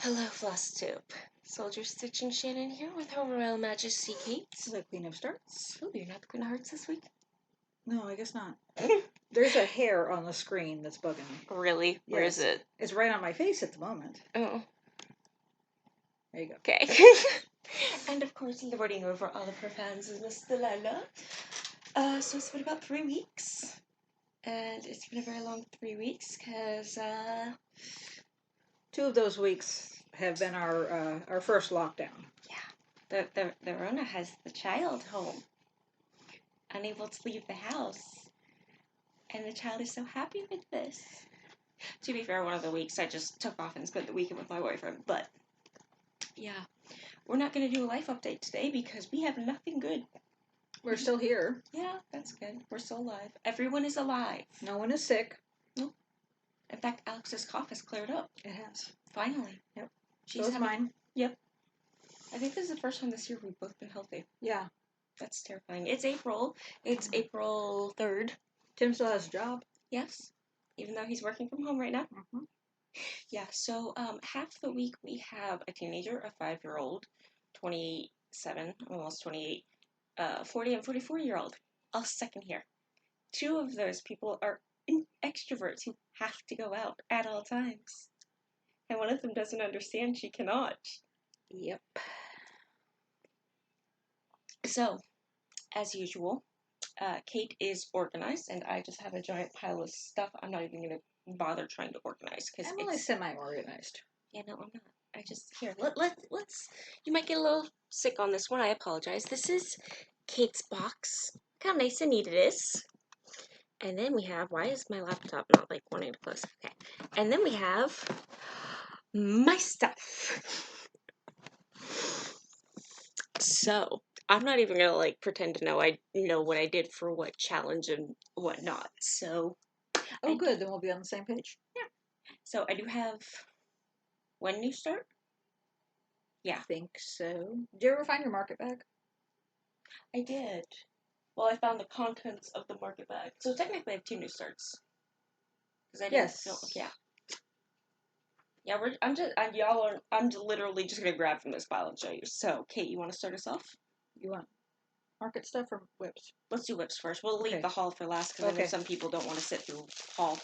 Hello, Flosstube. Soldier Stitch and Shannon here with Her Royal Majesty Kate. The Queen of Starts. Oh, you're not the Queen of Hearts this week? No, I guess not. There's a hair on the screen that's bugging me. Really? Where is it? It's right on my face at the moment. Oh. There you go. Okay. And of course, lording over all of her fans is Miss Delilah. So it's been about 3 weeks. And it's been a very long 3 weeks because, 2 of those weeks have been our first lockdown. yeah, the Rona has the child home, unable to leave the house. And the child is so happy with this. To be fair, one of the weeks I just took off and spent the weekend with my boyfriend. But, yeah, we're not going to do a life update today because we have nothing good. We're still here. Yeah, that's good. We're still alive. Everyone is alive. No one is sick. No. In fact, Alex's cough has cleared up. It has. Finally. Yep. She's mine. Yep. I think this is the first time this year we've both been healthy. Yeah. That's terrifying. It's April. It's April 3rd. Tim still has a job. Yes. Even though he's working from home right now. Mm-hmm. Yeah, so half the week we have a teenager, a 5-year-old, 27, almost 28, 40 and 44-year-old, all second here. 2 of those people are extroverts who have to go out at all times. And one of them doesn't understand she cannot. Yep. So, as usual, Kate is organized, and I just have a giant pile of stuff I'm not even going to bother trying to organize. Cause I'm only semi-organized. Yeah, no, I'm not. I just, here, let's, you might get a little sick on this one. I apologize. This is Kate's box. Look how nice and neat it is. And then we have, why is my laptop not, like, wanting to close? Okay. And then we have my stuff. So, I'm not even gonna, like, pretend to know I know what I did for what challenge and whatnot. So. Oh, good. Then we'll be on the same page. Yeah. So, I do have one new start. Yeah. I think so. Did you ever find your market bag? I did. Well, I found the contents of the market bag. So technically I have 2 new starts. Because I didn't feel, yeah. Yeah, I'm literally just gonna grab from this pile and show you. So, Kate, you want to start us off? You want market stuff or whips? Let's do whips first. We'll leave the haul for last because I know some people don't want to sit through haul.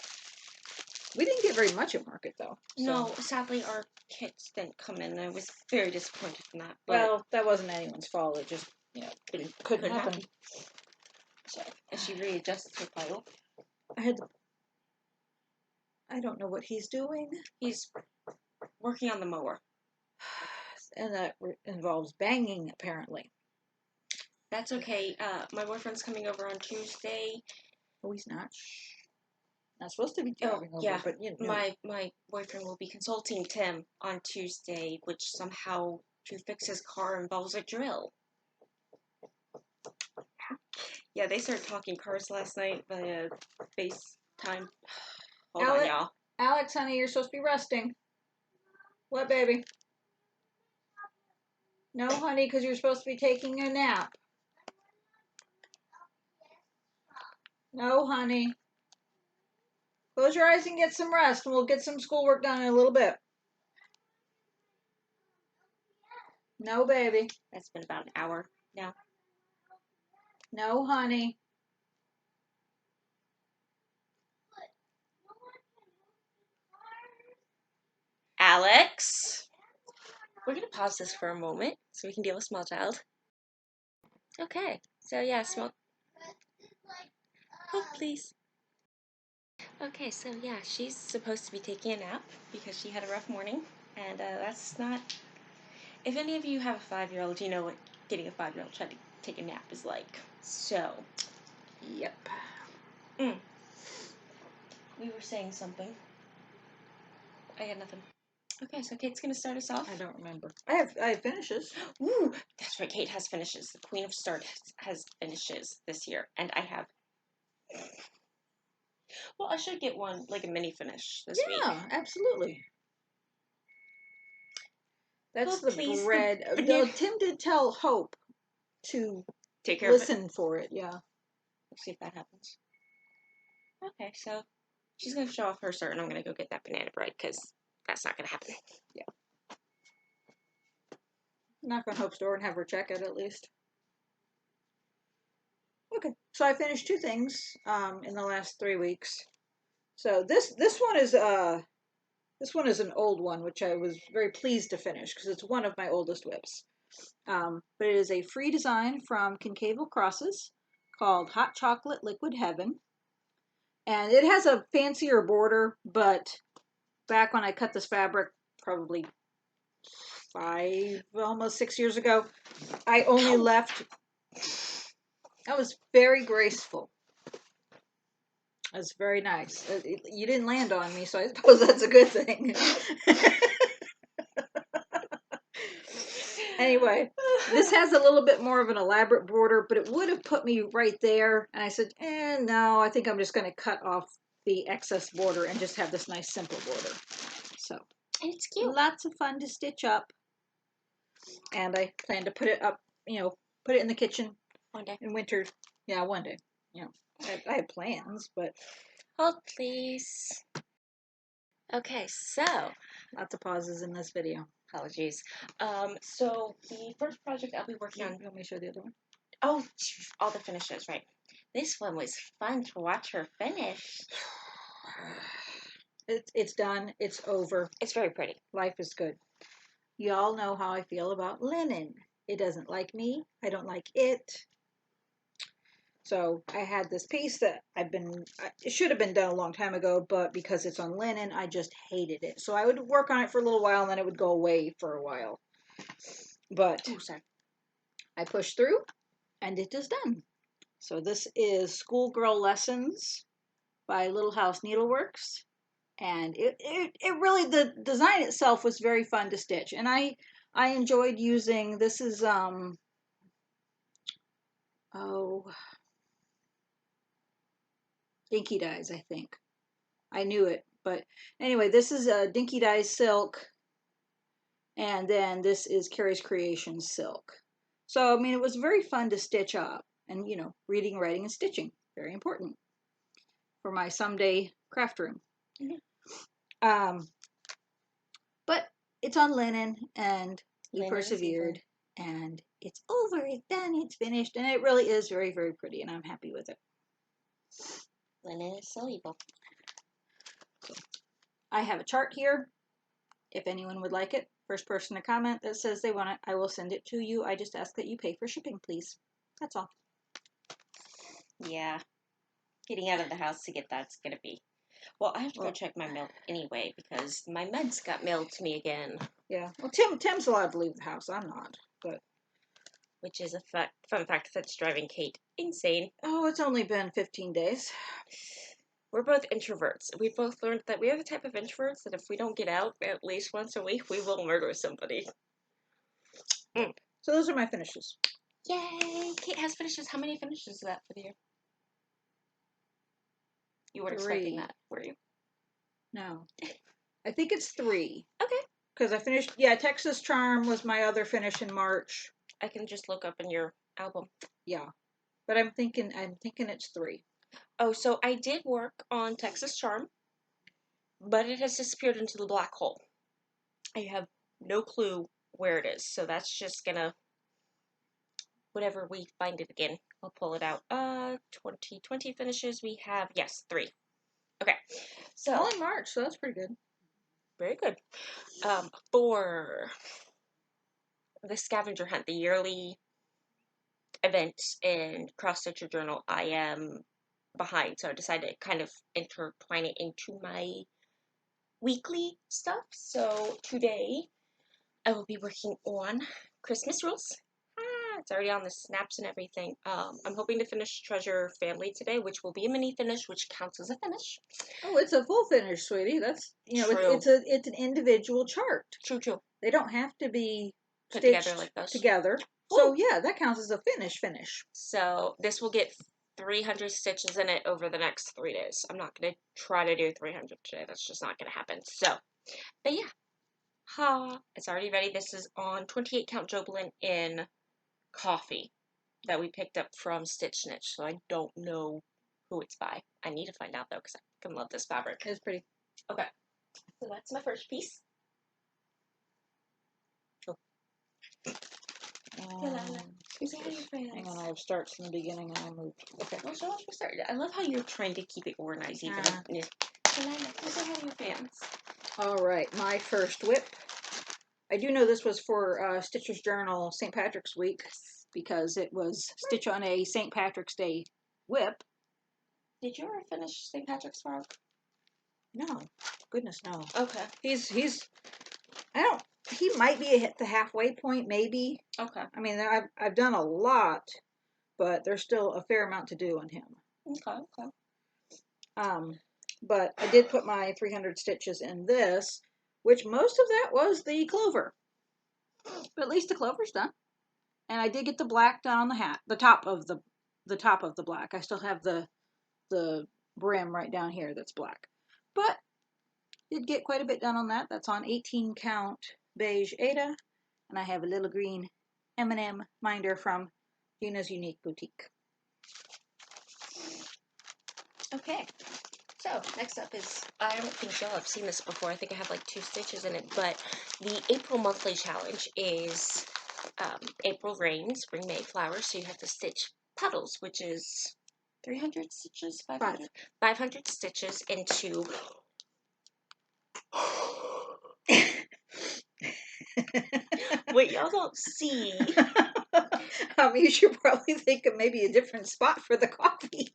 We didn't get very much at market though. So. No, sadly our kits didn't come in. I was very disappointed in that. But well, that wasn't anyone's fault. It just, couldn't happen. So, as she readjusts her pile. I don't know what he's doing. He's working on the mower. And that involves banging, apparently. That's okay. My boyfriend's coming over on Tuesday. Oh, he's not. Not supposed to be driving over, yeah. But my boyfriend will be consulting Tim on Tuesday, which somehow to fix his car involves a drill. Yeah, they started talking cars last night via FaceTime. Hold on, y'all. Alex, honey, you're supposed to be resting. What, baby? No, honey, because you're supposed to be taking a nap. No, honey. Close your eyes and get some rest, and we'll get some schoolwork done in a little bit. No, baby. That's been about an hour now. No, honey. Alex! We're going to pause this for a moment so we can deal with small child. Okay, so yeah, small... Oh, please. Okay, so yeah, she's supposed to be taking a nap because she had a rough morning, and that's not... If any of you have a 5-year-old, you know what getting a 5-year-old trying to take a nap is like. So, yep. We were saying something. I got nothing. Okay, so Kate's gonna start us off. I don't remember. I have finishes. Ooh, that's right. Kate has finishes. The Queen of Start has finishes this year, and I have. Well, I should get one like a mini finish this week. Yeah, absolutely. That's well, the bread. No, Tim did tell Hope to take care listen for it. Yeah. Let's see if that happens. Okay, so she's gonna show off her start, and I'm gonna go get that banana bread because that's not gonna happen. Yeah. Knock on Hope's door and have her check it at least. Okay, so I finished 2 things in the last 3 weeks. So this one is an old one, which I was very pleased to finish because it's one of my oldest whips. But it is a free design from Concavo Crosses called Hot Chocolate Liquid Heaven. And it has a fancier border, but back when I cut this fabric, probably 5, almost 6 years ago, I only left. That was very graceful. That's very nice. You didn't land on me, so I suppose that's a good thing. Anyway, this has a little bit more of an elaborate border, but it would have put me right there. And I said, no, I think I'm just going to cut off the excess border and just have this nice simple border. So it's cute. Lots of fun to stitch up. And I plan to put it up, put it in the kitchen one day in winter. Yeah, one day. I have plans, but hold please. Okay, so lots of pauses in this video. Apologies. So the first project I'll be working on. You want me to show the other one? Oh, all the finishes, right? This one was fun to watch her finish. It's done. It's over. It's very pretty. Life is good. Y'all know how I feel about linen. It doesn't like me. I don't like it. So I had this piece that it should have been done a long time ago, but because it's on linen, I just hated it. So I would work on it for a little while and then it would go away for a while. But I pushed through and it is done. So this is Schoolgirl Lessons by Little House Needleworks. And it really, the design itself was very fun to stitch. And I enjoyed using, this is, Dinky Dyes, I think. I knew it. But anyway, this is a Dinky Dyes silk. And then this is Carrie's Creations silk. So, I mean, it was very fun to stitch up. And, reading, writing, and stitching. Very important for my someday craft room. Mm-hmm. But it's on linen, and we persevered. And it's over, it's done, it's finished. And it really is very, very pretty. And I'm happy with it. Linen is so evil. So, I have a chart here. If anyone would like it, first person to comment that says they want it, I will send it to you. I just ask that you pay for shipping, please. That's all. Yeah. Getting out of the house to get that's going to be. Well, I have to go check my mail anyway because my meds got mailed to me again. Yeah. Well, Tim's allowed to leave the house. I'm not. But which is a fun fact that's driving Kate insane. Oh, it's only been 15 days. We're both introverts. We both learned that we are the type of introverts that if we don't get out at least once a week, we will murder somebody. So those are my finishes. Yay! Kate has finishes. How many finishes is that for the year? You weren't 3. expecting that, were you? No. I think it's 3. Okay. Because I finished, Texas Charm was my other finish in March. I can just look up in your album. Yeah. But I'm thinking it's 3. Oh, so I did work on Texas Charm, but it has disappeared into the black hole. I have no clue where it is, so that's just gonna, whenever we find it again, I'll pull it out. 2020 finishes, we have, yes, 3. Okay, so. All in March, so that's pretty good. Very good. For the scavenger hunt, the yearly event in Cross Stitcher Journal, I am behind, so I decided to kind of intertwine it into my weekly stuff. So today I will be working on Christmas rules. It's already on the snaps and everything. I'm hoping to finish Treasure Family today, which will be a mini finish, which counts as a finish. Oh, it's a full finish, sweetie. That's it's an individual chart. True. They don't have to be put stitched together like those. Together. So yeah, that counts as a finish. So this will get 300 stitches in it over the next 3 days. I'm not going to try to do 300 today. That's just not going to happen. So, but yeah. It's already ready. This is on 28 count Jobelin in coffee that we picked up from Stitch Snitch. So I don't know who it's by. I need to find out though because I can love this fabric. It's pretty. Okay. So that's my first piece. Oh. Say hi to your friends. Hang on, I have starts in the beginning and I moved. Okay. Well, show off your start. I love how you're trying to keep it organized even. Say hi to your fans. All right, my first whip. I do know this was for Stitcher's Journal St. Patrick's Week because it was Stitch on a St. Patrick's Day whip. Did you ever finish St. Patrick's Frog? No, goodness no. Okay. He might be at the halfway point, maybe. Okay. I mean, I've done a lot, but there's still a fair amount to do on him. Okay. But I did put my 300 stitches in this, which most of that was the clover. But at least the clover's done. And I did get the black done on the hat, the top of the black. I still have the brim right down here that's black. But did get quite a bit done on that. That's on 18 count beige Ada, and I have a little green M&M minder from Gina's Unique Boutique. Okay. So, next up is, I don't think y'all have seen this before. I think I have like 2 stitches in it, but the April monthly challenge is April rain, spring, May flowers, so you have to stitch puddles, which is 300 stitches, 500? 500 stitches into... What y'all don't see... You should probably think of maybe a different spot for the coffee.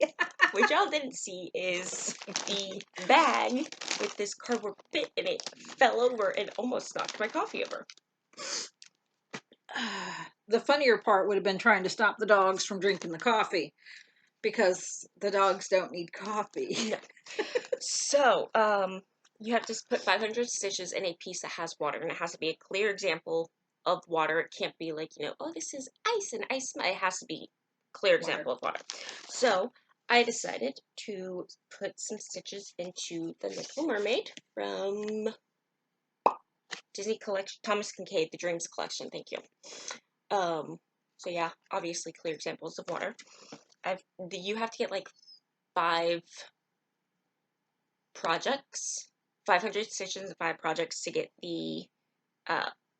What y'all didn't see is the bag with this cardboard bit in it fell over and almost knocked my coffee over. The funnier part would have been trying to stop the dogs from drinking the coffee, because the dogs don't need coffee. No. So, you have to put 500 stitches in a piece that has water, and it has to be a clear example of water. It can't be like, oh, this is ice and ice. It has to be a clear example of water. So, I decided to put some stitches into the Little Mermaid from Disney Collection, Thomas Kincaid, The Dreams Collection. Thank you. So yeah, obviously clear examples of water. You have to get like 5 projects, 500 stitches and 5 projects to get the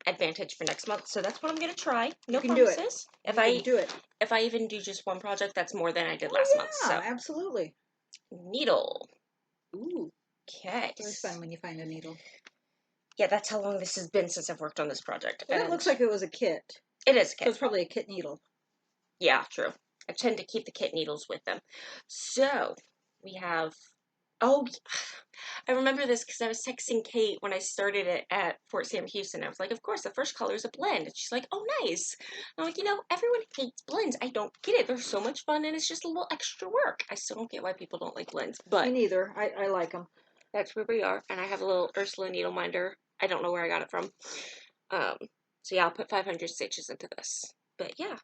advantage for next month. So that's what I'm gonna try. No promises. If I even do just 1 project, that's more than I did last month. So absolutely. Needle. Ooh. Okay. It's always fun when you find a needle. Yeah, that's how long this has been since I've worked on this project. Well, it looks like it was a kit. It is a kit. So it's probably a kit needle. Yeah, true. I tend to keep the kit needles with them. So, we have... Oh, I remember this because I was texting Kate when I started it at Fort Sam Houston. I was like, of course, the first color is a blend. And she's like, oh, nice. And I'm like, everyone hates blends. I don't get it. They're so much fun, and it's just a little extra work. I still don't get why people don't like blends. But me neither. I like them. That's where we are. And I have a little Ursula needle minder. I don't know where I got it from. So yeah, I'll put 500 stitches into this. But yeah,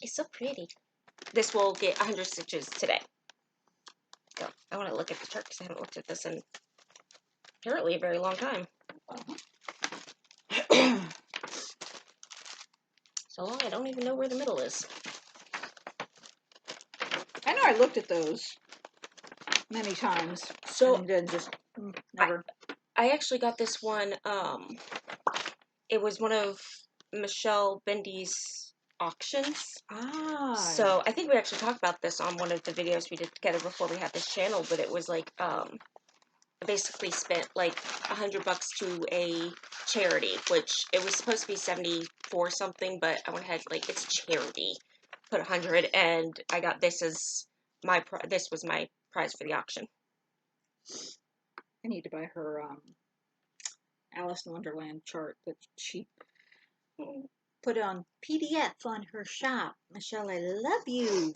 it's so pretty. This will get 100 stitches today. So I want to look at the chart because I haven't looked at this in apparently a very long time. So long I don't even know where the middle is. I know I looked at those many times. So and then just never. I actually got this one. It was one of Michelle Bendy's auctions. So I think we actually talked about this on one of the videos we did together before we had this channel, but it was like I basically spent like $100 to a charity, which it was supposed to be 74 something, but I went ahead, like, it's charity, put 100, and I got this as this was my prize for the auction. I need to buy her Alice in Wonderland chart that she put on PDF on her shop. Michelle, I love you.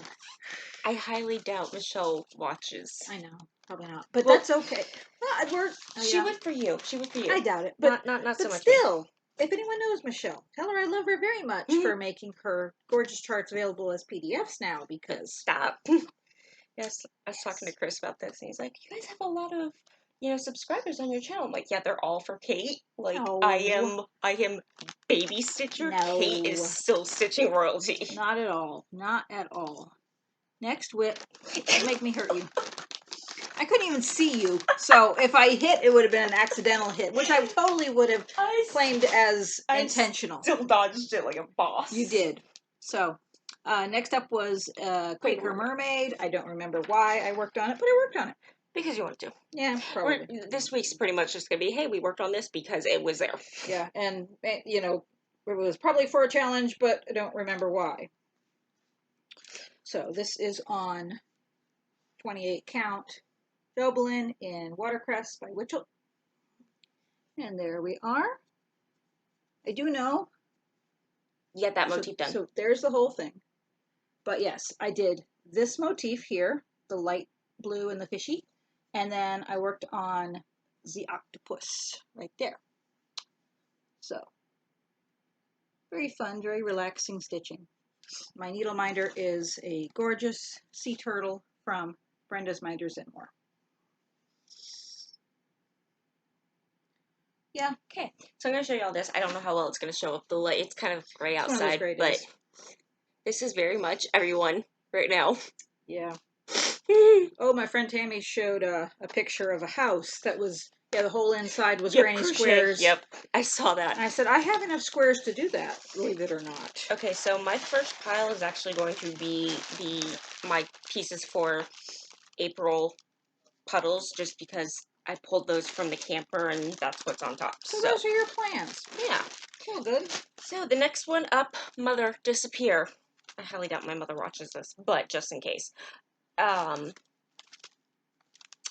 I highly doubt Michelle watches. I know, probably not, but that's okay. Well, she would for you. She would for you. I doubt it, but not so much. Still, if anyone knows Michelle, tell her I love her very much for making her gorgeous charts available as PDFs now. Because stop. Yes, I was talking to Chris about this, and he's like, "You guys have a lot of, subscribers on your channel." I'm like, "Yeah, they're all for Kate. Like, no. I am baby stitcher. No. Kate is still stitching royalty. Not at all. Not at all. Next whip. Don't make me hurt you. I couldn't even see you. So if I hit, it would have been an accidental hit, which I totally would have claimed as intentional. Still dodged it like a boss. You did. So next up was Quaker Mermaid. I don't remember why I worked on it, but I worked on it. Because you want to. Yeah, probably. This week's pretty much just going to be, hey, we worked on this because it was there. Yeah, and, you know, it was probably for a challenge, but I don't remember why. So this is on 28 count Dublin in Watercress by Witchell. And there we are. I do know. You get that motif done. So there's the whole thing. But yes, I did this motif here, the light blue and the fishy. And then I worked on the octopus right there. So very fun, very relaxing stitching. My needle minder is a gorgeous sea turtle from Brenda's Minders and More. Yeah. Okay, so I'm going to show you all this. I don't know how well it's going to show up the light. It's kind of gray outside, but this is very much everyone right now. Yeah. Oh, my friend Tammy showed a picture of a house that was, the whole inside was granny squares. Yep, I saw that. And I said, I have enough squares to do that, believe it or not. Okay, so my first pile is actually going to be my pieces for April puddles, just because I pulled those from the camper and that's what's on top. So those are your plans. Yeah. Oh, good. So the next one up, Mother Disappear. I highly doubt my mother watches this, but just in case.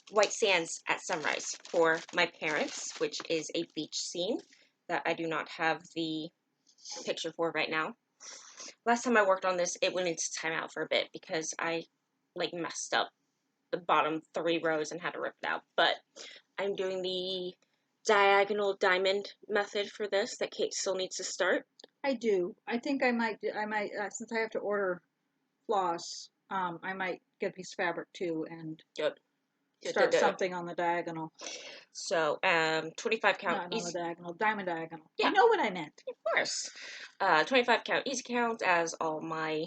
White Sands at Sunrise for my parents, which is a beach scene that I do not have the picture for right now. Last time I worked on this, it went into timeout for a bit because I messed up the bottom 3 rows and had to rip it out. But I'm doing the diagonal diamond method for this that Kate still needs to start. I do. I think I might since I have to order floss, I might get a piece of fabric too and start something on the diagonal. So, 25 count. Not on the diagonal, diamond diagonal. Yeah. You know what I meant. Of course. 25 count easy counts, as all my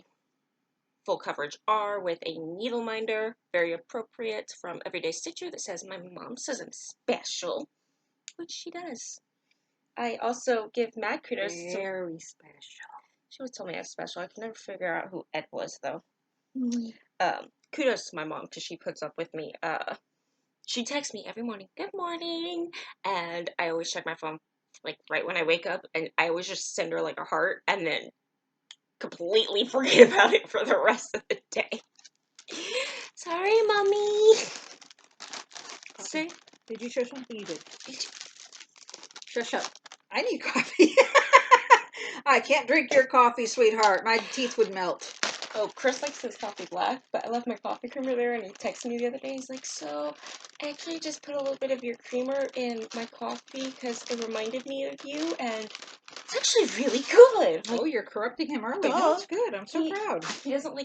full coverage are, with a needle minder. Very appropriate, from Everyday Stitcher, that says, my mom says I'm special. Which she does. I also give mad kudos to... Very special. She always told me I was special. I can never figure out who Ed was, though. Mm-hmm. Kudos to my mom, because she puts up with me. She texts me every morning, good morning, and I always check my phone, right when I wake up, and I always just send her, a heart, and then completely forget about it for the rest of the day. Sorry, Mommy. See? Did you show something? You did. Shush up. I need coffee. I can't drink your coffee, sweetheart. My teeth would melt. Oh, Chris likes his coffee black, but I left my coffee creamer there, and he texted me the other day. He's like, so, I actually just put a little bit of your creamer in my coffee because it reminded me of you, and it's actually really good. Oh, you're corrupting him early. That's good. I'm so proud. He doesn't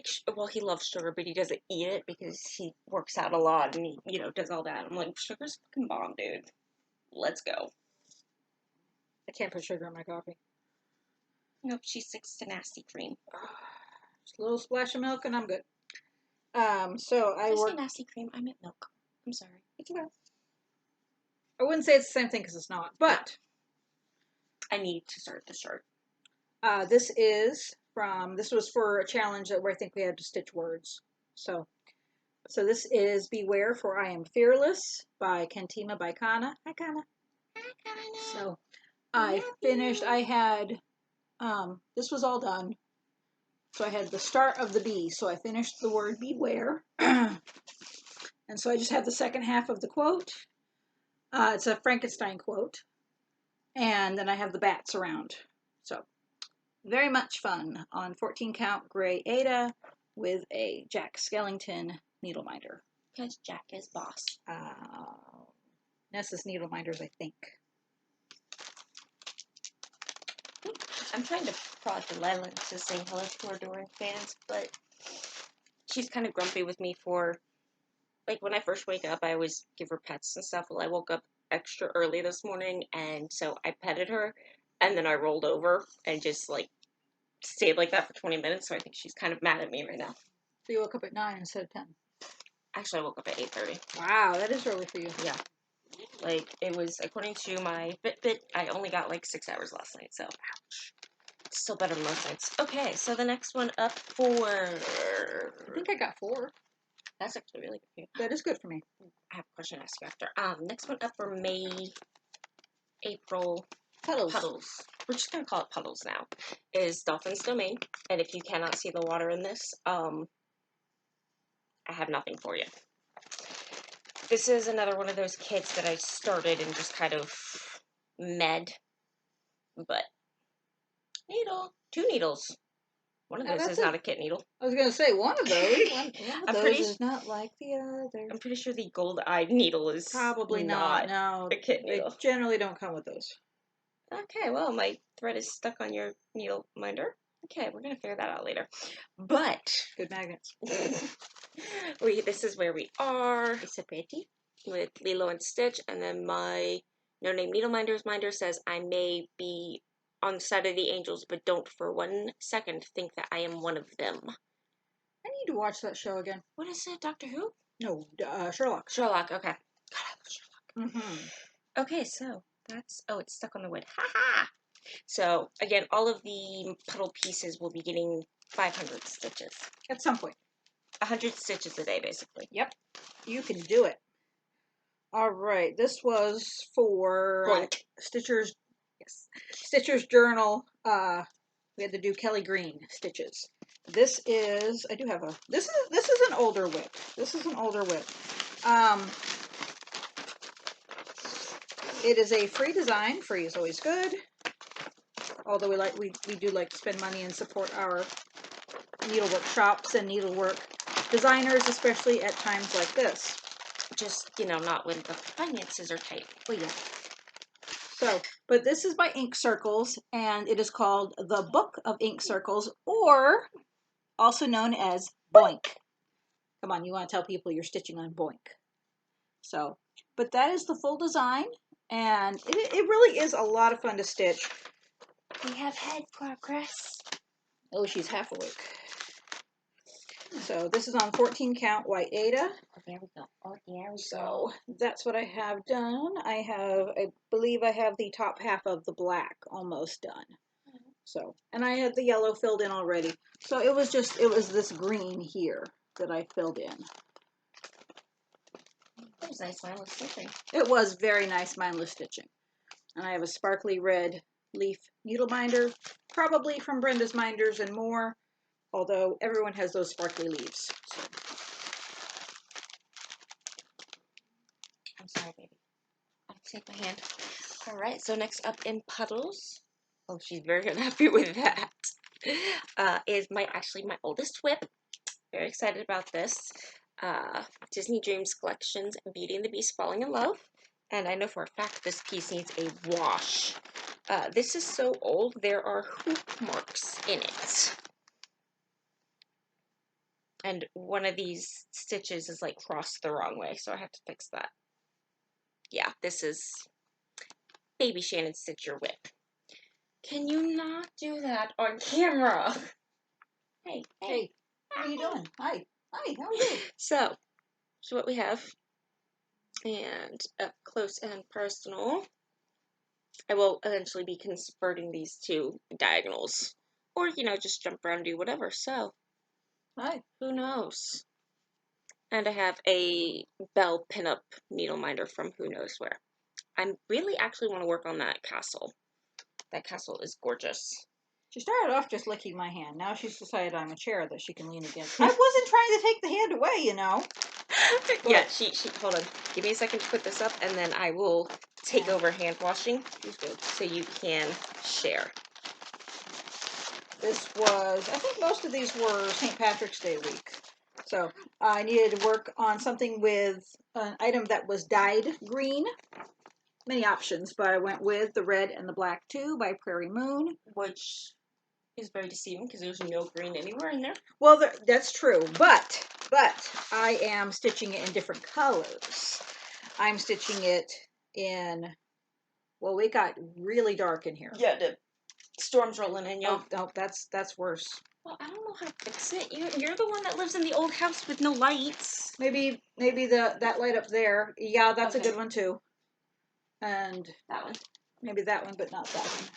he loves sugar, but he doesn't eat it because he works out a lot, and he, does all that. I'm like, sugar's fucking bomb, dude. Let's go. I can't put sugar in my coffee. Nope, she sticks to nasty cream. Just a little splash of milk and I'm good. So I say nasty cream. I meant milk. I'm sorry. It's okay. I wouldn't say it's the same thing because it's not. But I need to start the shirt. This was for a challenge where I think we had to stitch words. So this is Beware for I Am Fearless by Kentima by Kana. Hi, Kana. Hi, Kana. So I finished. I had this was all done. So I had the start of the B. So I finished the word beware. And so I just have the second half of the quote. It's a Frankenstein quote. And then I have the bats around. So very much fun on 14 count gray Ada with a Jack Skellington needle minder. Because Jack is boss. Nessa's needle minders, I think. I'm trying to prod Delilah to say hello to our adoring fans, but she's kind of grumpy with me for, when I first wake up, I always give her pets and stuff. Well, I woke up extra early this morning, and so I petted her, and then I rolled over and just, stayed like that for 20 minutes, so I think she's kind of mad at me right now. So you woke up at 9 instead of 10? Actually, I woke up at 8:30. Wow, that is early for you. Yeah. Like, it was, according to my Fitbit, I only got like 6 hours last night, so ouch. Still better than most nights. Okay, so the next one up for... I think I got 4. That's actually really good for you. That is good for me. I have a question to ask you after. Next one up for May, April, Puddles. Puddles. We're just gonna call it Puddles now. Is Dolphin's Domain. And if you cannot see the water in this, I have nothing for you. This is another one of those kits that I started and just kind of med. But needle, 2 needles. One of those is not a kit needle. I was gonna say one of those. One of those is not like the other. I'm pretty sure the gold-eyed needle is probably not. No, a kit needle. They generally don't come with those. Okay, well, my thread is stuck on your needle minder. Okay, we're gonna figure that out later. But good magnets. This is where we are. It's a pretty with Lilo and Stitch, and then my No Name Needle Minder's minder says I may be on the side of the angels, but don't for 1 second think that I am one of them. I need to watch that show again. What is it, Doctor Who? No, Sherlock. Sherlock, okay. God, I love Sherlock. Mm-hmm. Okay, so that's, oh, it's stuck on the wood. Ha-ha! So, again, all of the puddle pieces will be getting 500 stitches. At some point. 100 stitches a day, basically. Yep. You can do it. All right. This was for Stitcher's. Yes. Stitcher's journal. We had to do Kelly Green stitches. This is. I do have a. This is an older whip. This is an older whip. It is a free design. Free is always good. Although we do like to spend money and support our needlework shops and needlework designers, especially at times like this. Just, you know, not when the finances are tight. Well, yeah. So, but this is by Ink Circles, and it is called The Book of Ink Circles, or also known as Boink. Come on, you want to tell people you're stitching on Boink. So, but that is the full design, and it really is a lot of fun to stitch. We have head progress. Oh, she's half awake. So this is on 14 count white Aida. Oh, there we go. Oh, there we go. So that's what I have done. I believe I have the top half of the black almost done. So, and I had the yellow filled in already. So it was this green here that I filled in. That was nice mindless stitching. It was very nice mindless stitching. And I have a sparkly red leaf needle minder, probably from Brenda's Minders and More, although everyone has those sparkly leaves. So. I'm sorry, baby. I'll take my hand. All right, so next up in Puddles. Oh, she's very unhappy with that. Is my oldest whip. Very excited about this. Disney Dreams Collections, Beauty and the Beast Falling in Love. And I know for a fact this piece needs a wash. This is so old, there are hoop marks in it. And one of these stitches is like crossed the wrong way, so I have to fix that. Yeah, this is Baby Shannon Stitcher whip. Can you not do that on camera? Hey. How are you doing? Hi, how are you? So what we have, and up close and personal. I will eventually be converting these to diagonals, or you know, just jump around and do whatever. So, Hi. Who knows? And I have a Bell pinup needle minder from who knows where. I really actually want to work on that castle. That castle is gorgeous. She started off just licking my hand. Now she's decided I'm a chair that she can lean against. I wasn't trying to take the hand away, you know. Yeah, she hold on. Give me a second to put this up, and then I will take over hand washing so you can share. This was, I think most of these were St. Patrick's Day week. So I needed to work on something with an item that was dyed green. Many options, but I went with the red and the black too by Prairie Moon. Which is very deceiving because there's no green anywhere in there. Well, that's true, but I am stitching it in different colors. I'm stitching it in, well, we got really dark in here. Yeah, the storm's rolling in, y'all. Oh, that's worse. Well, I don't know how to fix it. You're the one that lives in the old house with no lights. Maybe that light up there. Yeah, that's a Okay. good one too. And That one. maybe that one, but not that one.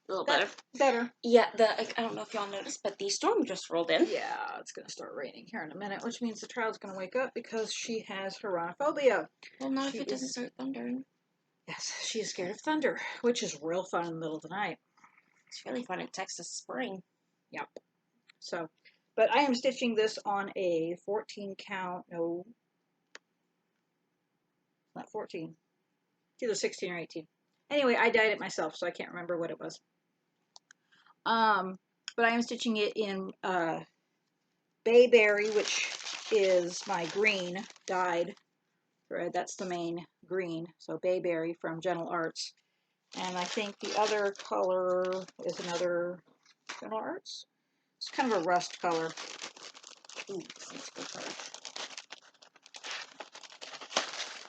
A little better. Better. Yeah, I don't know if y'all noticed, but the storm just rolled in. Yeah, it's gonna start raining here in a minute, which means the child's gonna wake up because she has huranophobia. Well, not if it doesn't start thundering. Yes, she is scared of thunder, which is real fun in the middle of the night. It's really fun in Texas spring. Yep. So, but I am stitching this on a 14 count. No, not 14. It's either 16 or 18. Anyway, I dyed it myself, so I can't remember what it was. But I am stitching it in Bayberry, which is my green dyed thread. That's the main green. So Bayberry from Gentle Arts. And I think the other color is another Gentle Arts. It's kind of a rust color. Ooh, that's a good color.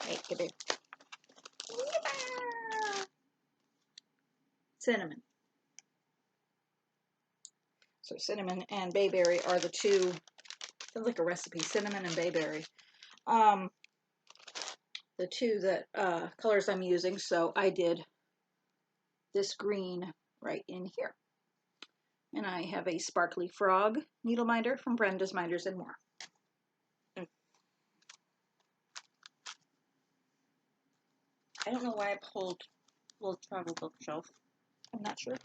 Right, get it. Cinnamon. So cinnamon and bayberry are the two. Sounds like a recipe. Cinnamon and bayberry. The two that colors I'm using. So I did this green right in here. And I have a sparkly frog needle minder from Brenda's Minders and More. I don't know why I pulled little travel bookshelf. I'm not sure.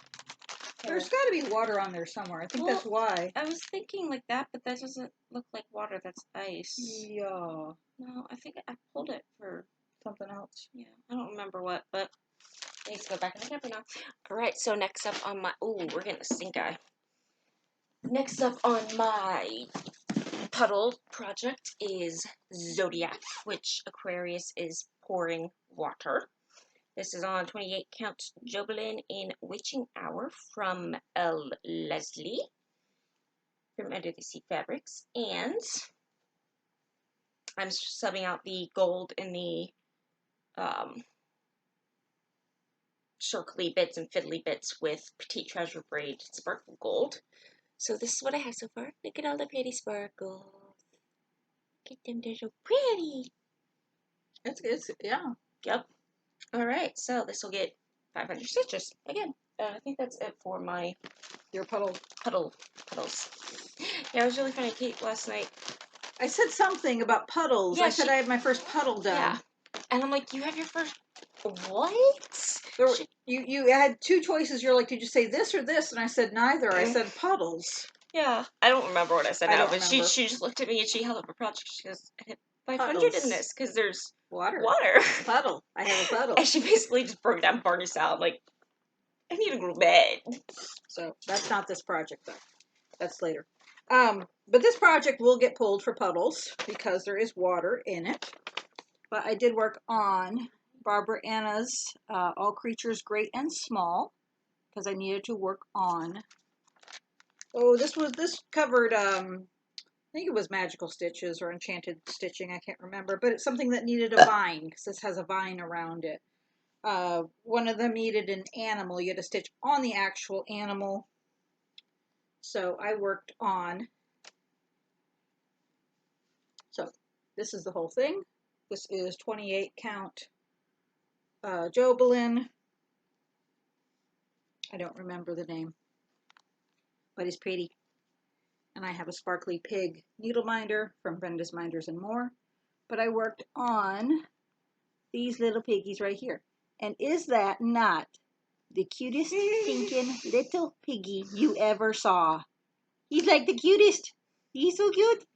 There's got to be water on there somewhere. I think that's why. I was thinking like that, but that doesn't look like water. That's ice. Yeah. No, I think I pulled it for something else. Yeah, I don't remember what, but I need to go back in the camper now. All right, so next up on my we're getting a stink eye. Next up on my puddle project is Zodiac, which Aquarius is pouring water. This is on 28 count Jobelin in Witching Hour from L. Leslie from Under the Sea Fabrics. And I'm subbing out the gold in the circly bits and fiddly bits with Petite Treasure Braid Sparkle Gold. So this is what I have so far. Look at all the pretty sparkles. Look at them, they're so pretty. It's yeah. Yep. All right, so this will get 500 stitches again. I think that's it for your puddles. Yeah, it was really funny. Kate last night. I said something about puddles. Yeah, I said I had my first puddle done. Yeah, and I'm like, you have your first what? You had two choices. You're like, did you say this or this? And I said neither. I said puddles. Yeah, I don't remember what I said now, but remember. she just looked at me and she held up a project. She goes, I hit 500 in this because there's water. Puddle. I have a puddle. And she basically just broke down Barney style. I'm like, I need to go to bed. So that's not this project though. That's later. But this project will get pulled for puddles because there is water in it. But I did work on Barbara Anna's All Creatures Great and Small because I needed to work on. Oh, this covered. I think it was magical stitches or enchanted stitching. I can't remember, but it's something that needed a vine because this has a vine around it. One of them needed an animal. You had to stitch on the actual animal. So I worked on. So this is the whole thing. This is 28 count Jobelin. I don't remember the name, but it's pretty. And I have a sparkly pig needle minder from Brenda's Minders and More. But I worked on these little piggies right here. And is that not the cutest stinking little piggy you ever saw? He's like the cutest. He's so cute.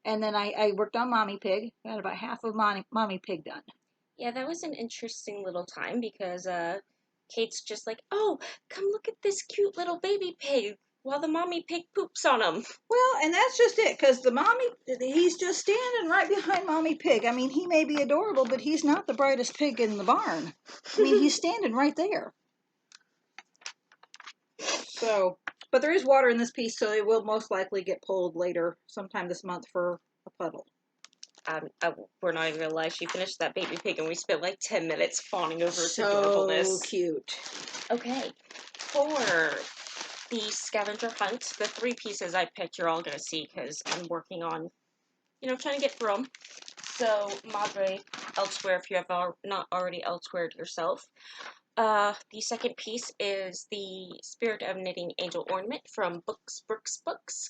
And then I worked on Mommy Pig. Got about half of Mommy Pig done. Yeah, that was an interesting little time because Kate's just like, oh, come look at this cute little baby pig while the mommy pig poops on him. Well, and that's just it, because he's just standing right behind Mommy Pig. I mean, he may be adorable, but he's not the brightest pig in the barn. I mean, he's standing right there. So, but there is water in this piece, so it will most likely get pulled later, sometime this month for a puddle. we're not even gonna lie, she finished that baby pig and we spent like 10 minutes fawning over its So adorableness. cute. Okay, for the scavenger hunt, the 3 pieces I picked you're all gonna see because I'm working on, trying to get through them. So, Madre Elsewhere, if you have not already elsewhere yourself. The second piece is the Spirit of Knitting Angel Ornament from Books,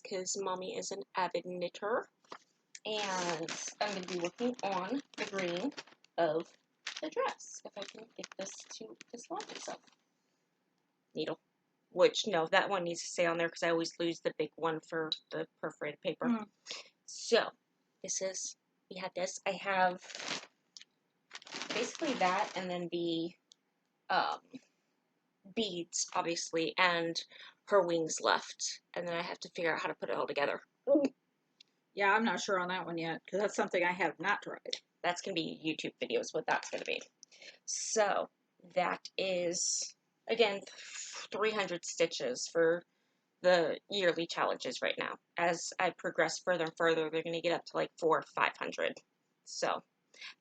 because Mommy is an avid knitter. And I'm going to be working on the green of the dress, if I can get this to dislodge itself. Needle. Which, no, that one needs to stay on there because I always lose the big one for the perforated paper. So, we have this. I have basically that, and then the beads, obviously, and her wings left. And then I have to figure out how to put it all together. Yeah, I'm not sure on that one yet, because that's something I have not tried. That's going to be YouTube videos, what that's going to be. So, that is, again, 300 stitches for the yearly challenges right now. As I progress further and further, they're going to get up to like 400 or 500. So,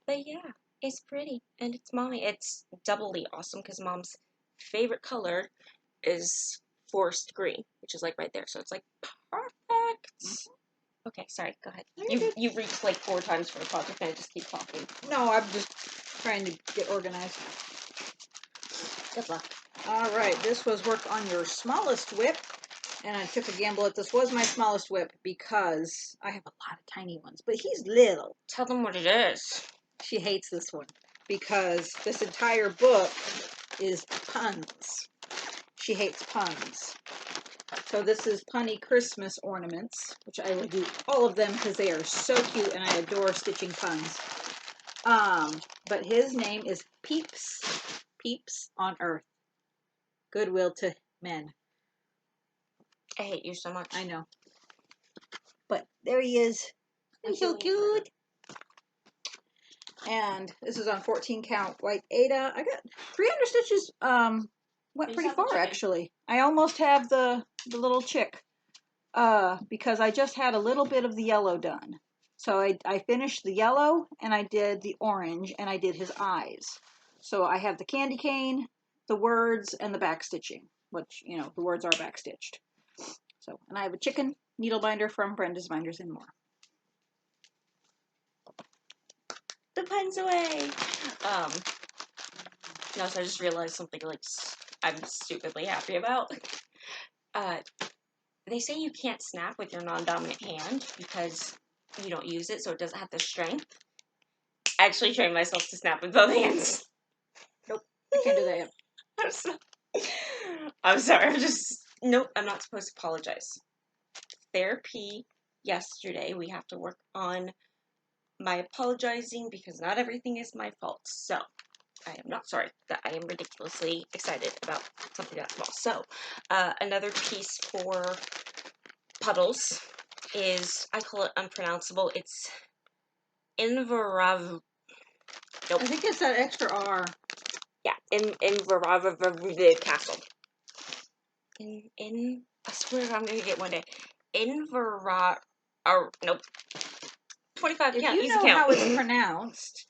but yeah, it's pretty, and it's Mommy. It's doubly awesome because Mom's favorite color is forest green, which is like right there. So it's like perfect. Okay, sorry, go ahead. You reached like 4 times for a project and I just keep talking. No, I'm just trying to get organized. Good luck. Alright, this was work on your smallest whip. And I took a gamble that this was my smallest whip because I have a lot of tiny ones. But he's little. Tell them what it is. She hates this one because this entire book is puns. She hates puns. So this is Punny Christmas ornaments, which I will do all of them because they are so cute and I adore stitching puns. But his name is Peeps. Peeps on Earth. Goodwill to men. I hate you so much. I know. But there he is. He's so cute. And this is on 14 count white Ada. I got 300 stitches. Went pretty far actually. I almost have the little chick. Because I just had a little bit of the yellow done. So I finished the yellow and I did the orange and I did his eyes. So I have the candy cane, the words, and the back stitching, which, the words are back stitched. So, and I have a chicken needle binder from Brenda's Binders and More. The pen's away. No, so I just realized something like I'm stupidly happy about. They say you can't snap with your non-dominant hand because you don't use it, so it doesn't have the strength. I actually trained myself to snap with both hands. Nope, I can't do that yet. I'm sorry, nope, I'm not supposed to apologize. Therapy yesterday, we have to work on my apologizing because not everything is my fault. So, I am not sorry that I am ridiculously excited about something that small. So, another piece for puddles is, I call it unpronounceable. It's Inverav. Nope. I think it's that extra R. Yeah, Inverav Castle. I swear I'm gonna get one day. Invera. Nope. 25 If count. you Easy know count. how it's pronounced,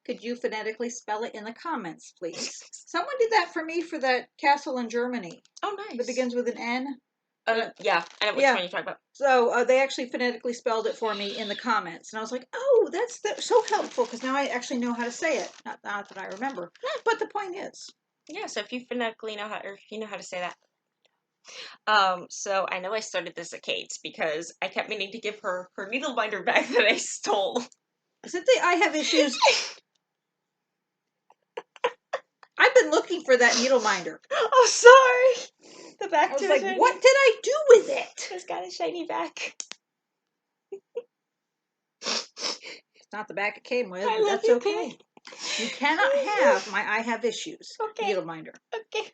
could you phonetically spell it in the comments, please? Someone did that for me for that castle in Germany. Oh, nice. That begins with an N. Yeah, I know which one you're talking about. So they actually phonetically spelled it for me in the comments, and I was like, "Oh, that's so helpful," because now I actually know how to say it. Not that I remember, but the point is, yeah. So if you phonetically know how, or if you know how to say that, so I know I started this at Kate's because I kept meaning to give her her needle binder back that I stole. is it the I have issues? I've been looking for that needle binder. Oh, sorry. The back. I was like, "What did I do with it?" It's got a shiny back. It's not the back it came with, I but love that's you, okay. Kate. You cannot have my I have issues needle binder. Okay.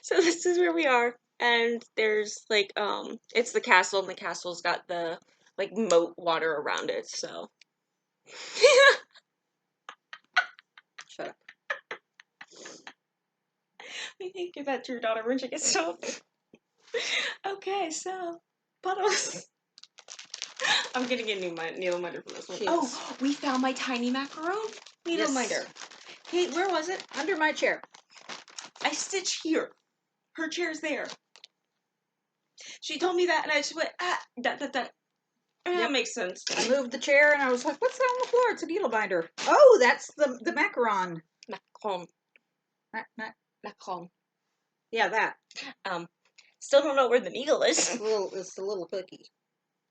So this is where we are, and there's like it's the castle, and the castle's got the like moat water around it. So. Shut up. I think give that to your daughter when she gets home. Okay, so puddles. I'm gonna get a new needle minder for this one. She Oh, is. we found my tiny macaron needle minder. Kate, where was it? Under my chair. I stitched here. Her chair's there. She told me that, and I just went, that. That makes sense. I moved the chair, and I was like, what's that on the floor? It's a needle binder. Oh, that's the macaron. Macaron. Macaron. Yeah, that. Still don't know where the needle is. It's a little cookie.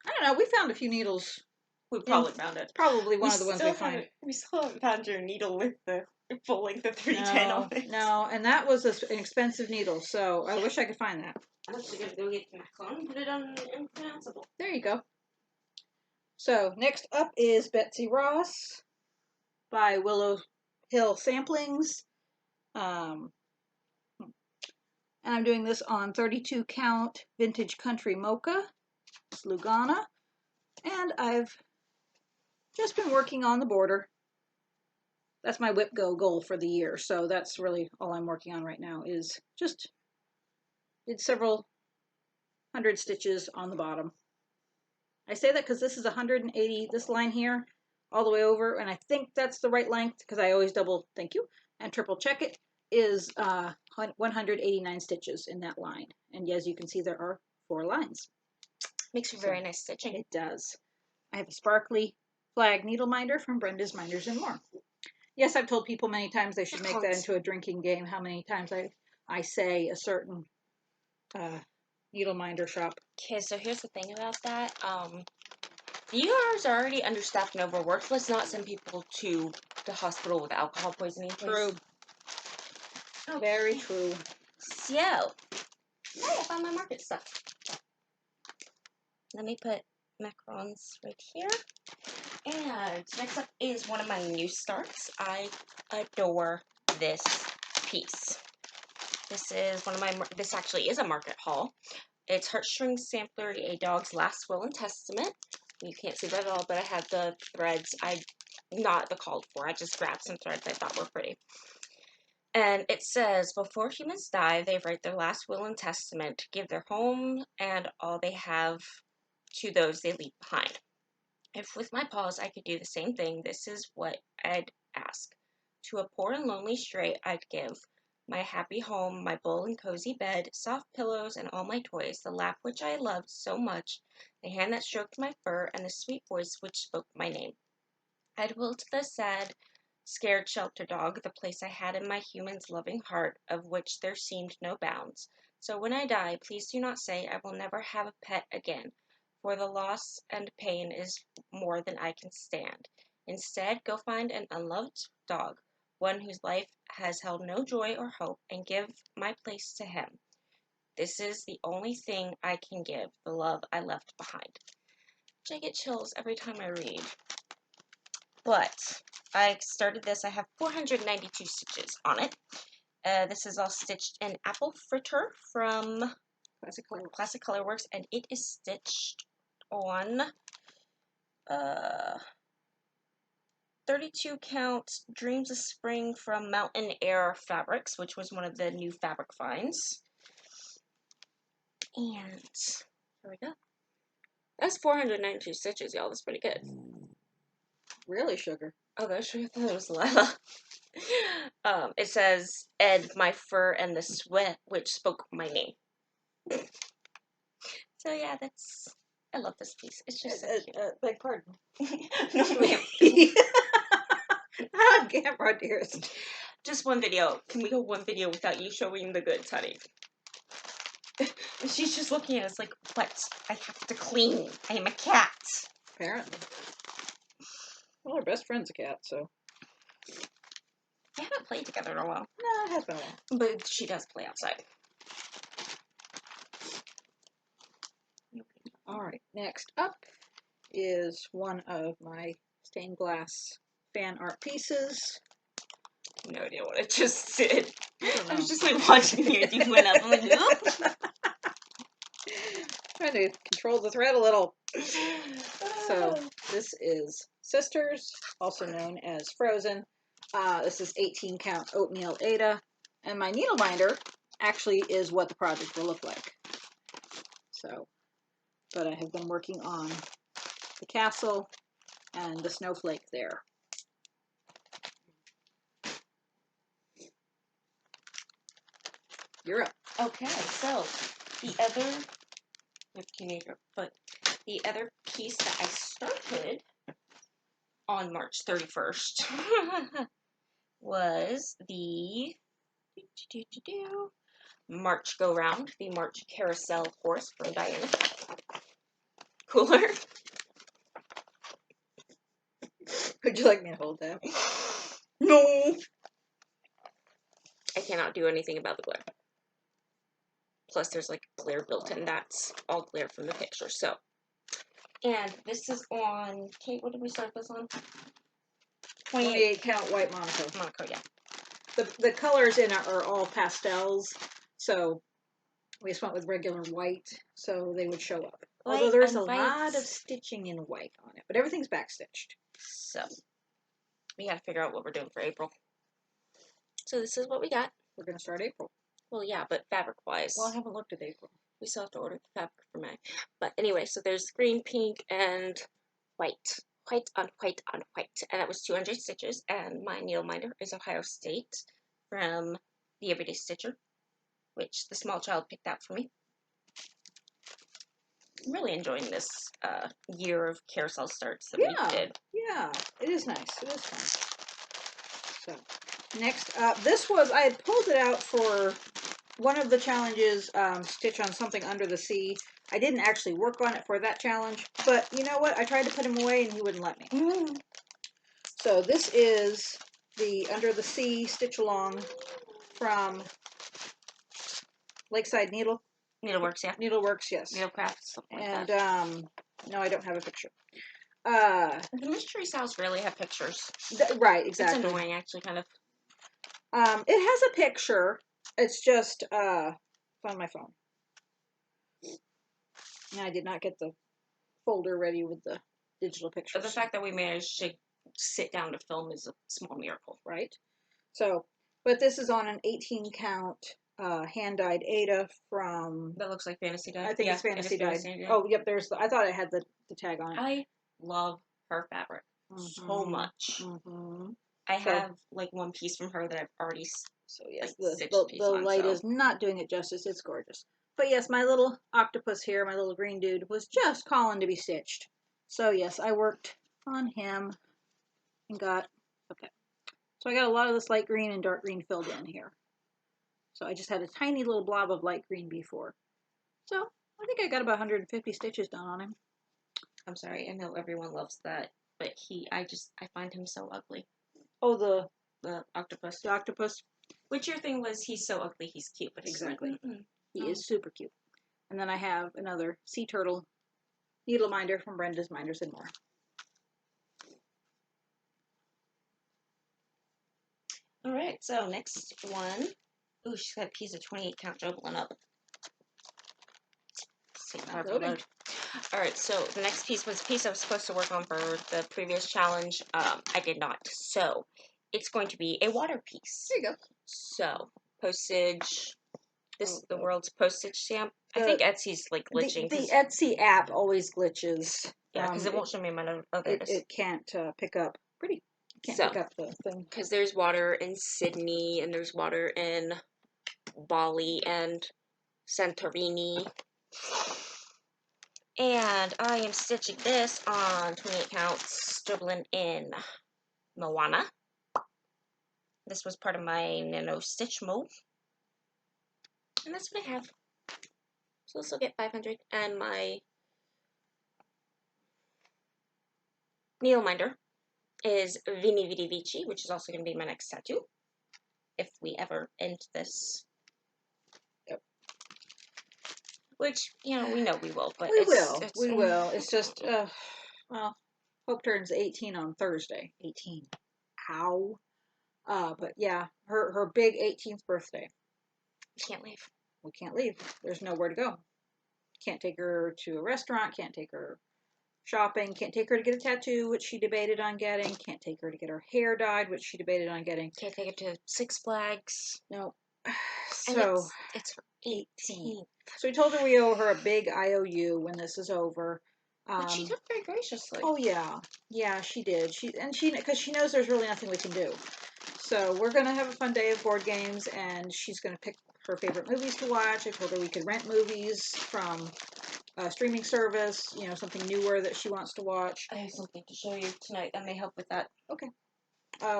I don't know. We found a few needles. We probably found it. Probably one of the ones we find. We still haven't found your needle with the full length of 310 on it. No, and that was an expensive needle, so I wish I could find that. I'm actually going to go get the macaron and put it on Impronounceable. There you go. So, next up is Betsy Ross by Willow Hill Samplings. And I'm doing this on 32 count vintage country mocha. It's Lugana. And I've just been working on the border. That's my whip go goal for the year. So that's really all I'm working on right now is just did several hundred stitches on the bottom. I say that because this is 180, this line here, all the way over, and I think that's the right length because I always double, thank you, and triple check it, is 189 stitches in that line. And as you can see, there are 4 lines. Makes for very nice stitching. It does. I have a sparkly flag needle minder from Brenda's Minders and More. Yes, I've told people many times they should make that into a drinking game, how many times I say a certain needle minder shop. Okay, so here's the thing about that. You guys are already understaffed and overworked. Let's not send people to the hospital with alcohol poisoning, please. True. Okay. Very true. So, hey, I found my market stuff. Let me put macarons right here. And next up is one of my new starts. I adore this piece. This is one of my, this actually is a market haul. It's Heartstring Sampler, A Dog's Last Will and Testament. You can't see that at all, but I have the threads. Not the called for. I just grabbed some threads I thought were pretty. And it says, before humans die, they write their last will and testament to give their home and all they have to those they leave behind. If with my paws I could do the same thing, this is what I'd ask. To a poor and lonely stray I'd give my happy home, my bull and cozy bed, soft pillows and all my toys, the lap which I loved so much, the hand that stroked my fur, and the sweet voice which spoke my name. I'd will to the sad, scared shelter dog, the place I had in my human's loving heart, of which there seemed no bounds. So when I die, please do not say I will never have a pet again, for the loss and pain is more than I can stand. Instead, go find an unloved dog, one whose life has held no joy or hope, and give my place to him. This is the only thing I can give, the love I left behind. Which I get chills every time I read. But I started this, I have 492 stitches on it. This is all stitched in Apple Fritter from Classic Colorworks, and it is stitched on 32 count Dreams of Spring from Mountain Air Fabrics, which was one of the new fabric finds. And here we go. That's 492 stitches, y'all. That's pretty good. Really, Sugar? Oh, that's true. I thought it was Lila. It says, "Ed, my fur and the sweat which spoke my name." So yeah, I love this piece. It's just so cute. Beg pardon. No, ma'am. On camera, dearest. Just one video. Can we go one video without you showing the goods, honey? She's just looking at us like, what? I have to clean. I am a cat. Apparently. Well, our best friend's a cat, so. We haven't played together in a while. No, it has been a while. But she does play outside. Alright, next up is one of my stained glass fan art pieces. No idea what I just did. I was just like watching you do one up. I'm like, oop. Trying to control the thread a little. So this is Sisters, also known as Frozen. This is 18 count oatmeal Ada, and my needle binder actually is what the project will look like. So, but I have been working on the castle and the snowflake there. You're up. Okay, so the other the other piece that I started on March 31st was the March Go Round, the March Carousel horse from Diana. Cooler. Would you like me to hold that? No! I cannot do anything about the glare. Plus, there's like glare built in. That's all glare from the picture. So, and this is on, Kate, what did we start this on? 28 count white Monaco. Monaco, yeah. The colors in it are all pastels, so we just went with regular white, so they would show up. White Although there's a and white. lot of stitching in white on it, but everything's backstitched. So, we gotta figure out what we're doing for April. So this is what we got. We're going to start April. Well, yeah, but fabric-wise. Well, I haven't looked at April. We still have to order the fabric for May. But anyway, so there's green, pink, and white. White on white on white. And that was 200 stitches. And my needle minder is Ohio State from the Everyday Stitcher, which the small child picked out for me. I'm really enjoying this year of carousel starts that we did. Yeah, it is nice. It is fun. So, next up, this was, I had pulled it out for one of the challenges, Stitch on Something Under the Sea. I didn't actually work on it for that challenge, but you know what? I tried to put him away and he wouldn't let me. So this is the Under the Sea Stitch Along from Lakeside Needleworks, yeah. Needleworks, yes. Needlecraft, something like and, that. no, I don't have a picture. The mystery styles rarely have pictures. Right, exactly. It's annoying, actually, kind of. It has a picture. It's just, it's on my phone. And I did not get the folder ready with the digital pictures. But the fact that we managed to sit down to film is a small miracle. Right? So, but this is on an 18 count hand-dyed Ada from... That looks like Fantasy Dyed. I think it's Fantasy Dyed. Oh, yep, there's the... I thought I had the tag on it. I love her fabric so much. I have like one piece from her that I've already yes, like, the light is not doing it justice. It's gorgeous. But yes, my little octopus here, my little green dude, was just calling to be stitched. So yes, I worked on him and got... Okay. So I got a lot of this light green and dark green filled in here. So I just had a tiny little blob of light green before. So I think I got about 150 stitches done on him. I'm sorry, I know everyone loves that, but I find him so ugly. Oh, the octopus. The octopus. Which your thing was, he's so ugly, he's cute. But exactly. Like, he is super cute. And then I have another sea turtle needle minder from Brenda's Minders and More. All right, so next one. Ooh, she's got a piece of 28 count juggling up. All right, so the next piece was a piece I was supposed to work on for the previous challenge. I did not. So it's going to be a water piece. There you go. So postage. This is the world's postage stamp. I think Etsy's like glitching. The Etsy app always glitches. Yeah, because it won't show me my other. It can't pick up. Can't pick up the thing. Because there's water in Sydney, and there's water in Bali and Santorini. And I am stitching this on 28 counts, dribbling in Moana. This was part of my Nano Stitch mold. And that's what I have. So this will get 500. And my needle minder is Vini Vidi Vici, which is also going to be my next tattoo. If we ever end this. Yep. Which, you know, we know we will. But we will. It's just, well, Hope turns 18 on Thursday. 18. Ow. But yeah, her big 18th birthday. Can't leave. We can't leave. There's nowhere to go. Can't take her to a restaurant. Can't take her shopping. Can't take her to get a tattoo, which she debated on getting. Can't take her to get her hair dyed, which she debated on getting. Can't take her to Six Flags. No. So it's her 18th. So we told her we owe her a big IOU when this is over. But she took very very graciously. Oh yeah, yeah, she did. Because she knows there's really nothing we can do. So we're gonna have a fun day of board games, and she's gonna pick her favorite movies to watch. I told her we could rent movies from a streaming service. You know, something newer that she wants to watch. I have something to show you tonight that may help with that. Okay.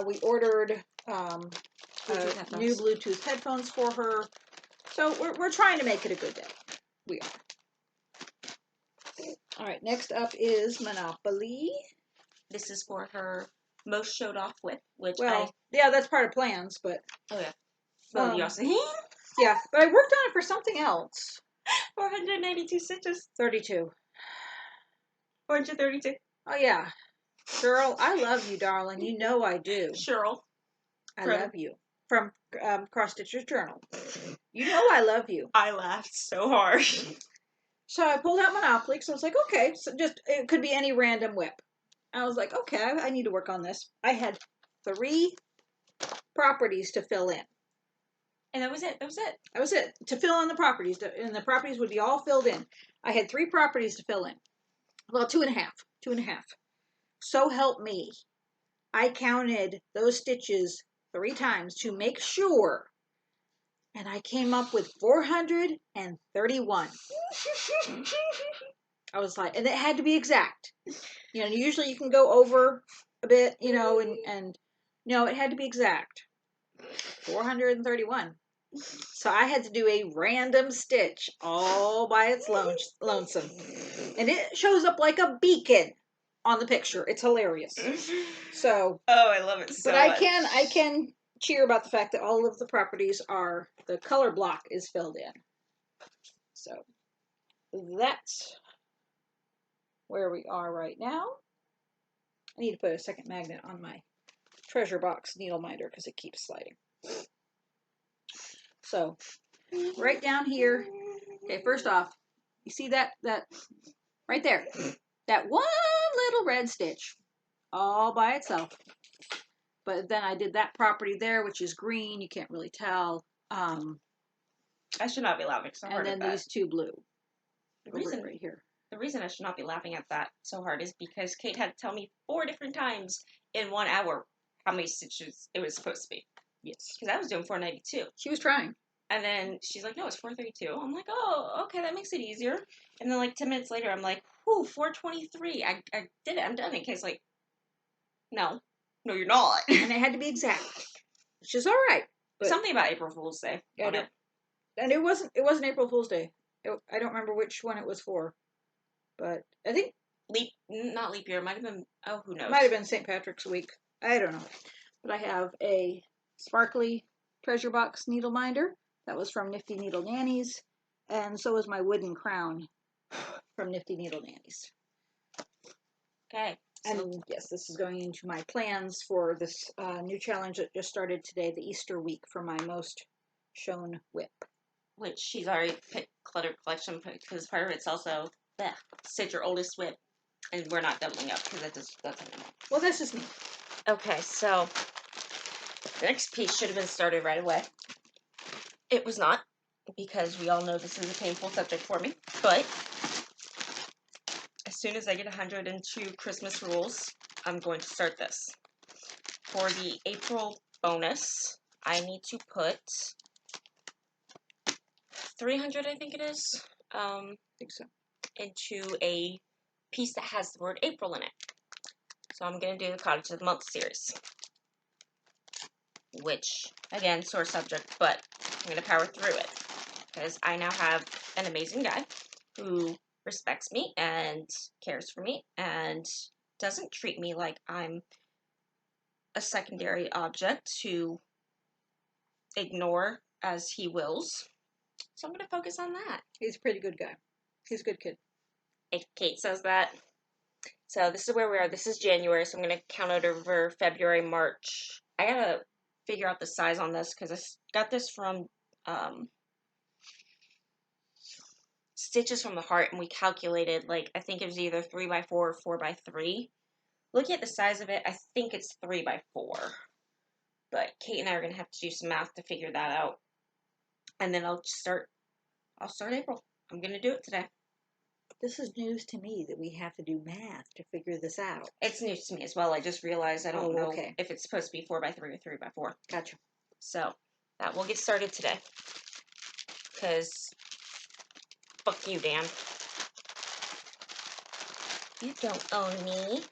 We ordered Bluetooth new headphones. Bluetooth headphones for her. So we're trying to make it a good day. We are. All right, next up is Monopoly. This is for her most showed off whip, which yeah, that's part of plans, but oh yeah. Well, you also yeah, but I worked on it for something else. 492 stitches. 32. 432. Oh yeah, girl, I love you, darling. You know I do. Cheryl. I love you. From Cross Stitcher's Journal. You know I love you. I laughed so hard. So I pulled out Monopoly because I was like, okay, so just it could be any random whip. I was like, okay, I need to work on this. I had 3 properties to fill in. And that was it. That was it. That was it. To fill in the properties, and the properties would be all filled in. I had 3 properties to fill in. Well, 2.5. 2.5. So help me. I counted those stitches 3 times to make sure, and I came up with 431. I was like, and it had to be exact. You know, usually you can go over a bit, you know, and no, it had to be exact. 431. So I had to do a random stitch all by its lonesome. And it shows up like a beacon on the picture. It's hilarious. So, oh, I love it so but much. I can cheer about the fact that all of the properties are, the color block is filled in. So that's where we are right now. I need to put a second magnet on my treasure box needle minder because it keeps sliding. So right down here, okay, first off, you see that right there, that one little red stitch all by itself. But then I did that property there, which is green. You can't really tell. I should not be laughing so hard. And then these 2 blue. The reason right here. The reason I should not be laughing at that so hard is because Kate had to tell me 4 different times in 1 hour how many stitches it was supposed to be. Yes. Because I was doing 492. She was trying. And then she's like, no, it's 432. I'm like, oh, okay, that makes it easier. And then like 10 minutes later, I'm like, whew, 423. I did it. I'm done. And Kate's like, no, you're not. And it had to be exact, which is all right. But something about April Fool's Day. Yeah, and it wasn't April Fool's Day. I don't remember which one it was for, but I think not leap year. It might have been. Oh, who knows? Might have been St. Patrick's Week. I don't know. But I have a sparkly treasure box needle minder that was from Nifty Needle Nannies, and so is my wooden crown from Nifty Needle Nannies. Okay. And yes, this is going into my plans for this new challenge that just started today, the Easter week, for my most shown whip. Which she's already picked Cluttered Collection because part of it's also Stitch Your Oldest Whip. And we're not doubling up because that's anymore. Well, this is neat. Okay, so the next piece should have been started right away. It was not, because we all know this is a painful subject for me. But as soon as I get 102 Christmas rules, I'm going to start this. For the April bonus, I need to put 300, I think it is, I think so, into a piece that has the word April in it. So I'm going to do the Cottage of the Month series. Which, again, sore subject, but I'm going to power through it. Because I now have an amazing guy who respects me and cares for me and doesn't treat me like I'm a secondary object to ignore as he wills. So I'm going to focus on that. He's a pretty good guy. He's a good kid. Kate says that. So this is where we are. This is January, so I'm going to count it over February, March. I got to figure out the size on this because I got this from Stitches from the Heart, and we calculated, like, I think it was either 3x4 or 4x3. Looking at the size of it, I think it's 3x4. But Kate and I are going to have to do some math to figure that out. And then I'll start April. I'm going to do it today. This is news to me that we have to do math to figure this out. It's news to me as well. I just realized I don't know okay. if it's supposed to be 4x3 or 3x4. Gotcha. So that will get started today. Because fuck you, Dan. You don't own me.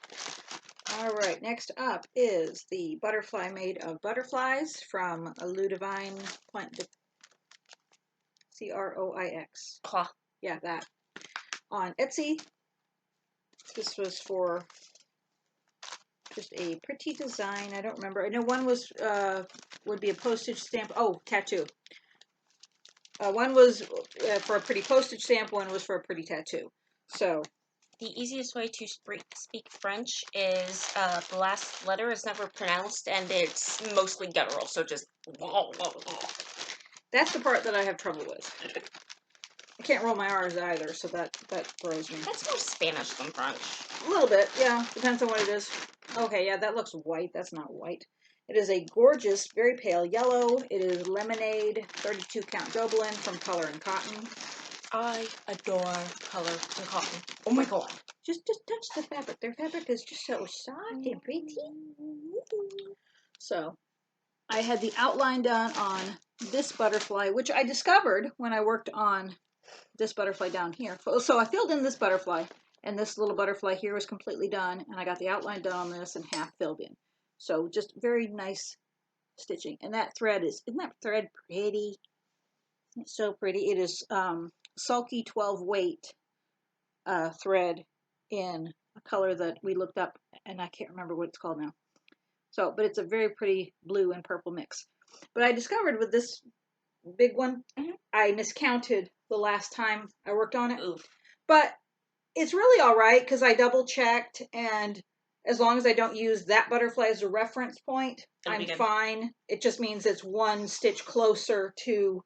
All right, next up is the butterfly made of butterflies from Ludivine Point de Croix. Claw. Yeah, that. On Etsy. This was for just a pretty design. I don't remember. I know one was would be a postage stamp. Oh, tattoo. One was for a pretty postage stamp. One was for a pretty tattoo. So the easiest way to speak French is the last letter is never pronounced and it's mostly guttural. So just. That's the part that I have trouble with. I can't roll my R's either, so that throws me. That's more Spanish than French. A little bit, yeah. Depends on what it is. Okay, yeah, that looks white. That's not white. It is a gorgeous, very pale yellow. It is lemonade, 32 count Doblin from Color and Cotton. I adore Color and Cotton. Oh my god. Just touch the fabric. Their fabric is just so soft and pretty. So, I had the outline done on this butterfly, which I discovered when I worked on this butterfly down here. So I filled in this butterfly, and this little butterfly here was completely done, and I got the outline done on this and half filled in. So just very nice stitching. And that thread isn't that thread pretty? It's so pretty. It is sulky 12 weight thread in a color that we looked up, and I can't remember what it's called now. So, but it's a very pretty blue and purple mix. But I discovered with this big one, I miscounted the last time I worked on it. Oof. But it's really all right because I double checked, and as long as I don't use that butterfly as a reference point, I'm fine. It just means it's one stitch closer to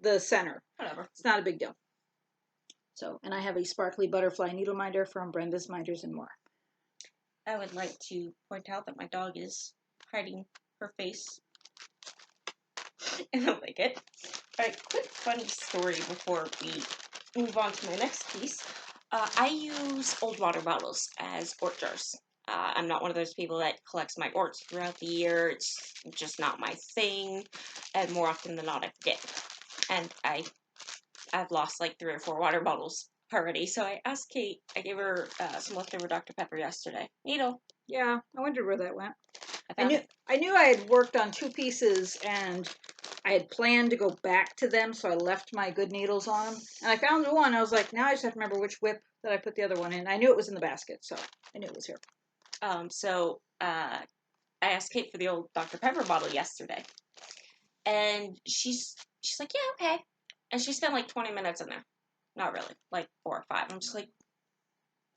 the center. Whatever. It's not a big deal. So, and I have a sparkly butterfly needle minder from Brenda's Minders and More. I would like to point out that my dog is hiding her face. I don't like it. Alright, quick funny story before we move on to my next piece. I use old water bottles as quart jars. I'm not one of those people that collects my quarts throughout the year. It's just not my thing. And more often than not, I forget. And I've lost like 3 or 4 water bottles already. So I asked Kate, I gave her some leftover Dr. Pepper yesterday. Needle. Yeah, I wondered where that went. I knew I had worked on 2 pieces and I had planned to go back to them, so I left my good needles on them. And I found the one. I was like, now I just have to remember which whip that I put the other one in. I knew it was in the basket, so I knew it was here. I asked Kate for the old Dr. Pepper bottle yesterday. And she's like, yeah, okay. And she spent like 20 minutes in there. Not really, like 4 or 5. I'm just like,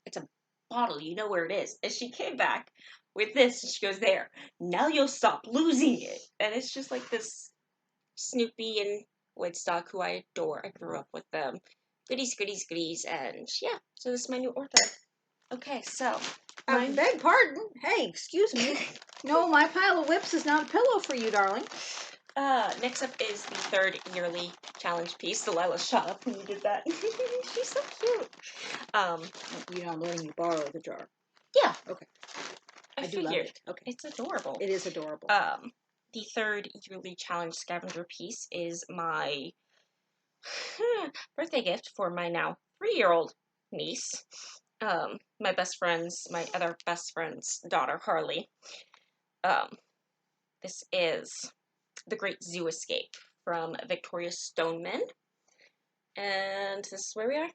it's a bottle, you know where it is. And she came back with this, and she goes, there, now you'll stop losing it. And it's just like this Snoopy and Woodstock, who I adore. I grew up with them. Goodies, goodies, goodies. And yeah, so this is my new order. Okay, so. I beg pardon. Hey, excuse me. No, my pile of whips is not a pillow for you, darling. Next up is the 3rd yearly challenge piece. Delilah shot up when you did that. She's so cute. You know, I'm letting you borrow the jar. Yeah. Okay. I do love it. Okay. It's adorable. It is adorable. The 3rd yearly challenge scavenger piece is my birthday gift for my now 3-year-old niece. My other best friend's daughter, Harley. This is The Great Zoo Escape from Victoria Stoneman. And this is where we are.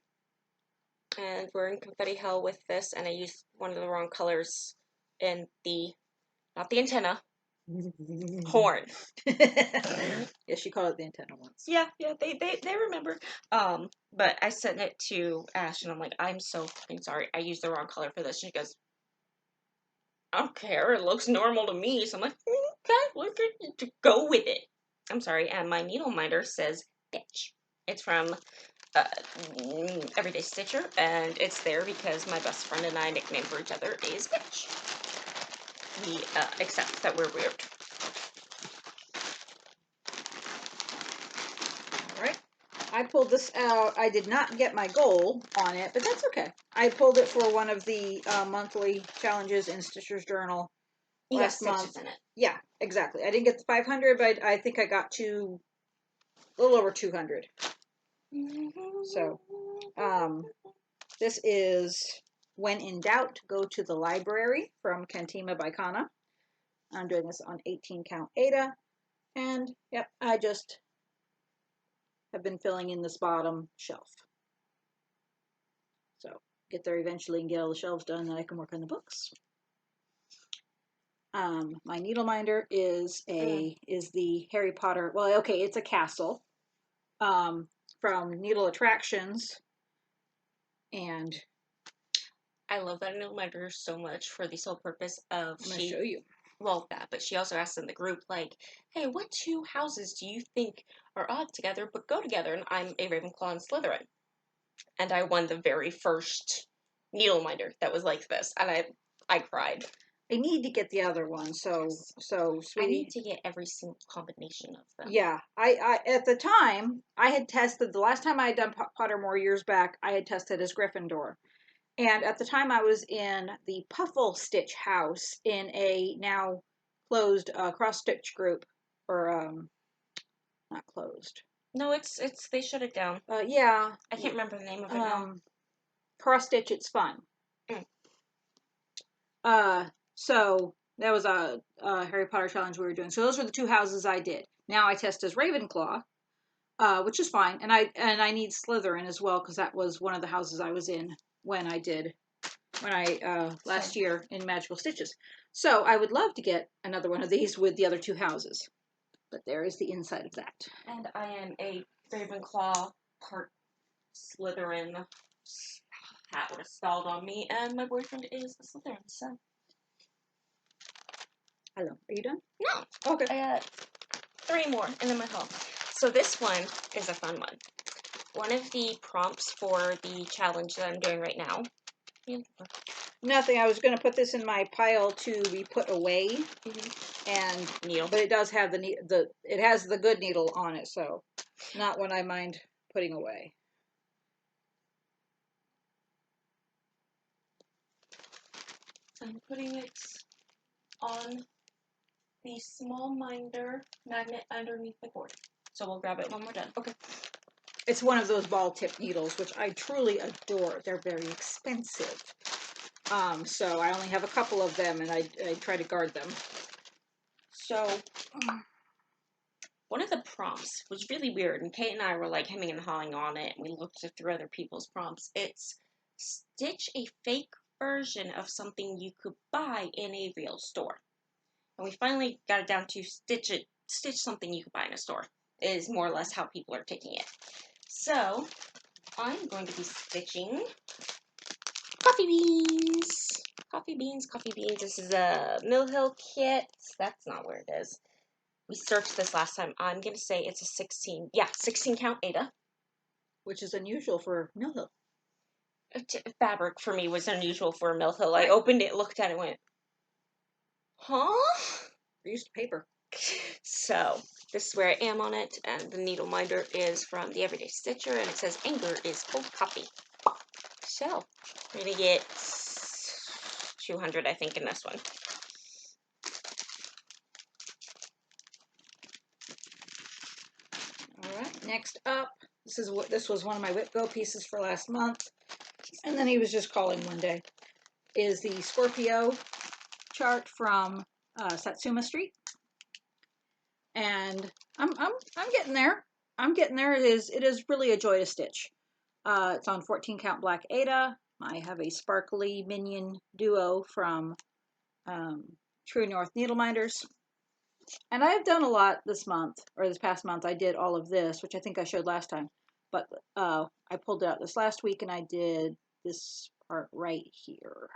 And we're in confetti hell with this, and I used one of the wrong colors in not the antenna, horn. Yeah, she called it the antenna once. Yeah, they remember. But I sent it to Ash, and I'm like, I'm so fucking sorry. I used the wrong color for this. And she goes, I don't care. It looks normal to me. So I'm like, okay, look at go with it. I'm sorry. And my needle minder says bitch. It's from Everyday Stitcher, and it's there because my best friend and I nickname for each other is bitch. We accept that we're weird. All right. I pulled this out. I did not get my goal on it, but that's okay. I pulled it for one of the monthly challenges in Stitcher's Journal You got last stitches month. in it. Yeah, exactly. I didn't get the 500, but I think I got to a little over 200. So, this is When in Doubt, Go to the Library from Cantima by Kana. I'm doing this on 18 count Ada. And, yep, I just have been filling in this bottom shelf. So, get there eventually and get all the shelves done, then I can work on the books. My needle minder is the Harry Potter. Well, okay, it's a castle from Needle Attractions, and I love that needle minder so much for the sole purpose of I'm gonna show you. Well, that, but she also asked in the group, like, hey, what two houses do you think are odd together but go together? And I'm a Ravenclaw and Slytherin. And I won the very first needle minder that was like this, and I cried. I need to get the other one, so sweetie. I need to get every single combination of them. Yeah, I at the time I had tested the last time I had done Pottermore years back. I had tested as Gryffindor, and at the time I was in the Puffle Stitch house in a now closed cross stitch group, or not closed. No, it's they shut it down. Yeah, I can't remember the name of it now. Cross stitch, it's fun. So that was a Harry Potter challenge we were doing. So those were the two houses I did. Now I test as Ravenclaw, which is fine, and I need Slytherin as well because that was one of the houses I was in when I last year in Magical Stitches. So I would love to get another one of these with the other two houses. But there is the inside of that. And I am a Ravenclaw, part Slytherin. Hat would have stalled on me, and my boyfriend is a Slytherin, so. Hello. Are you done? No. Okay. I got 3 more, and then my home. So this one is a fun one. One of the prompts for the challenge that I'm doing right now. Nothing. I was going to put this in my pile to be put away, and needle. But it does have it has the good needle on it, so not one I mind putting away. I'm putting it on the small minder magnet underneath the cord. So we'll grab it when we're done. Okay. It's one of those ball tip needles, which I truly adore. They're very expensive. So I only have a couple of them, and I try to guard them. So one of the prompts was really weird, and Kate and I were like hemming and hawing on it, and we looked through other people's prompts. It's stitch a fake version of something you could buy in a real store. And we finally got it down to stitch something you could buy in a store, is more or less how people are taking it. So I'm going to be stitching coffee beans. Coffee beans. This is a Mill Hill kit. That's not where it is. We searched this last time. I'm going to say it's a 16 count Ada. Which is unusual for Mill Hill. Fabric for me was unusual for a Mill Hill. Right. I opened it, looked at it, and went, huh? We're used to paper. So this is where I am on it, and the needle minder is from the Everyday Stitcher, and it says anger is cold copy. So we're going to get 200, I think, in this one. Alright, next up, this was one of my Whip Go pieces for last month, and then he was just calling one day, is the Scorpio chart from Satsuma Street. And I'm getting there. I'm getting there. It is really a joy to stitch. It's on 14 count black Ada. I have a sparkly minion duo from True North Needleminders. And I've done a lot this month, or this past month. I did all of this, which I think I showed last time. But I pulled it out this last week, and I did this part right here.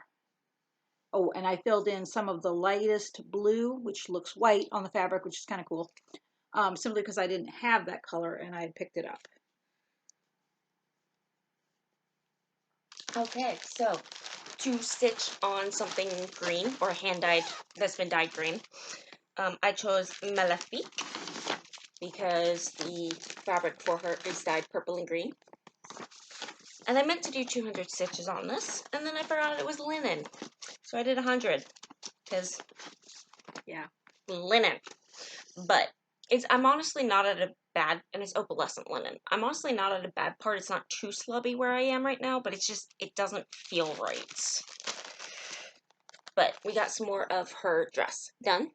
Oh, and I filled in some of the lightest blue, which looks white on the fabric, which is kind of cool. Simply because I didn't have that color, and I picked it up. Okay, so to stitch on something green, or hand-dyed, that's been dyed green, I chose Malefique. because the fabric for her is dyed purple and green. And I meant to do 200 stitches on this, and then I forgot it was linen. So I did 100, because, yeah, linen. But I'm honestly not at a bad, and it's opalescent linen. I'm honestly not at a bad part. It's not too slubby where I am right now, but it's just, it doesn't feel right. But we got some more of her dress done.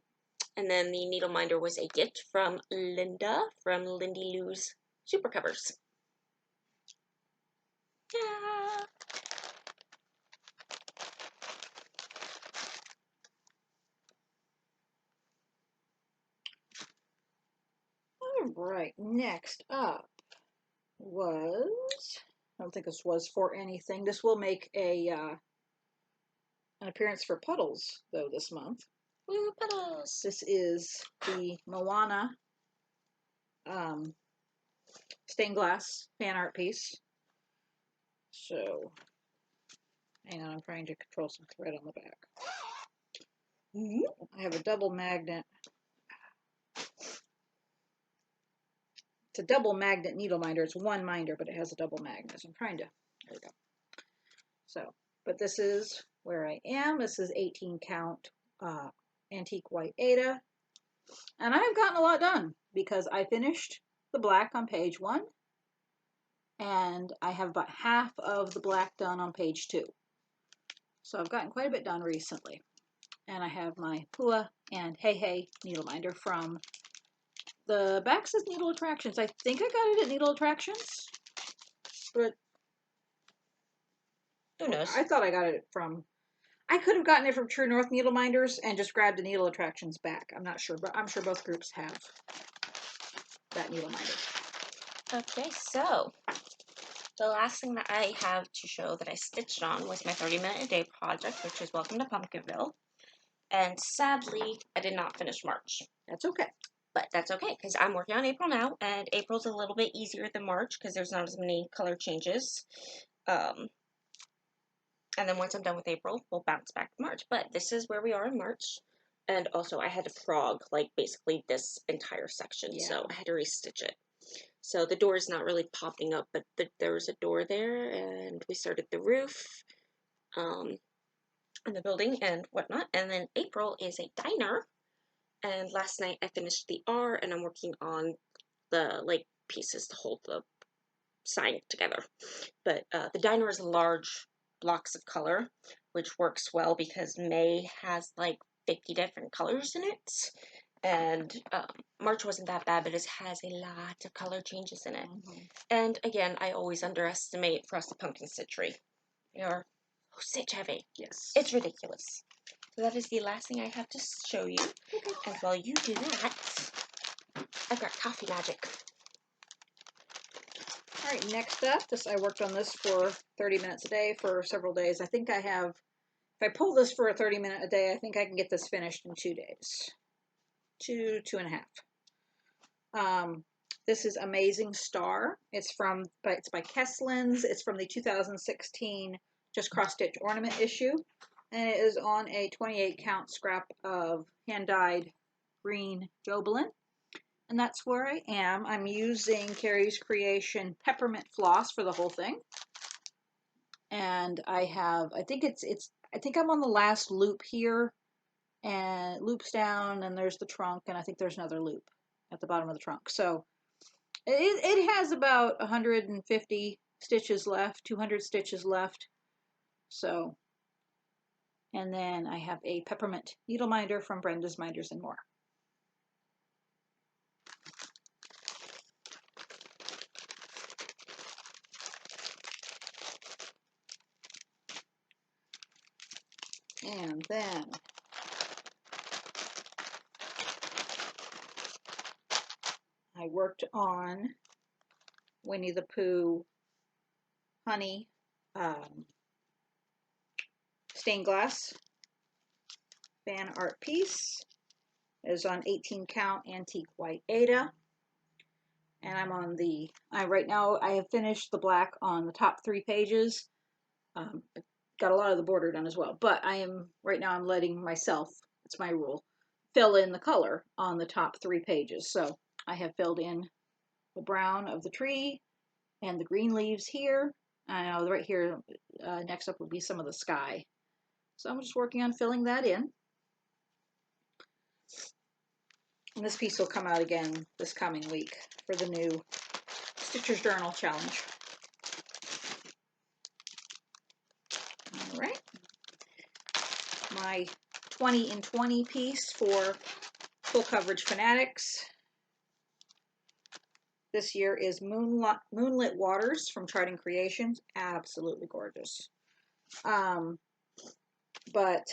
And then the needle minder was a gift from Linda, from Lindy Lou's Super Covers. Yeah. All right, next up was, I don't think this was for anything. This will make a an appearance for Puddles, though, this month. Woo, Puddles! This is the Moana stained glass fan art piece. So, hang on, I'm trying to control some thread on the back. I have a double magnet. It's a double magnet needle minder. It's one minder, but it has a double magnet. So I'm trying to, there we go. So, but this is where I am. This is 18 count antique white Aida. And I have gotten a lot done because I finished the black on page 1. And I have about half of the black done on page 2. So I've gotten quite a bit done recently. And I have my Pua and Hey Hey needle minder from the back says Needle Attractions. I think I got it at Needle Attractions, but who knows? I thought I got it from, I could have gotten it from True North Needle Minders and just grabbed the Needle Attractions back. I'm not sure, but I'm sure both groups have that needle minder. Okay, so the last thing that I have to show that I stitched on was my 30-minute-a-day project, which is Welcome to Pumpkinville. And sadly, I did not finish March. That's okay. But that's okay, because I'm working on April now, and April's a little bit easier than March, because there's not as many color changes. And then once I'm done with April, we'll bounce back to March. But this is where we are in March. And also, I had to frog, like, basically this entire section, so I had to restitch it. So the door is not really popping up, but there was a door there, and we started the roof, and the building and whatnot. And then April is a diner. And last night I finished the R, and I'm working on the, like, pieces to hold the sign together. But the diner is large blocks of color, which works well because May has, like, 50 different colors in it. And March wasn't that bad, but it has a lot of color changes in it. And again, I always underestimate Frosted Pumpkin stitchery. They are stitch heavy. Yes. It's ridiculous. So that is the last thing I have to show you. Okay. And while you do that, I've got coffee magic. All right, next up, I worked on this for 30 minutes a day for several days. I think I have, if I pull this for a 30-minute a day, I think I can get this finished in 2 days. 2.5. This is Amazing Star. It's by Kesslins. It's from the 2016 Just Cross Stitch Ornament issue. And it is on a 28 count scrap of hand-dyed green Jobelin. And that's where I am. I'm using Carrie's Creation peppermint floss for the whole thing. And I have, I think I'm on the last loop here, and it loops down, and there's the trunk, and I think there's another loop at the bottom of the trunk. So it has about 150 stitches left, 200 stitches left. So, and then I have a peppermint needle minder from Brenda's Minders and More. And then I worked on Winnie the Pooh honey stained glass fan art piece. It is on 18 count antique white Aida. And I'm on right now I have finished the black on the top 3 pages. Got a lot of the border done as well, but right now I'm letting myself, it's my rule, fill in the color on the top 3 pages. So I have filled in the brown of the tree and the green leaves here. I know right here, next up will be some of the sky. So I'm just working on filling that in. And this piece will come out again this coming week for the new Stitcher's Journal Challenge. All right. My 20 in 20 piece for Full Coverage Fanatics this year is Moonlit Waters from Charting Creations. Absolutely gorgeous. But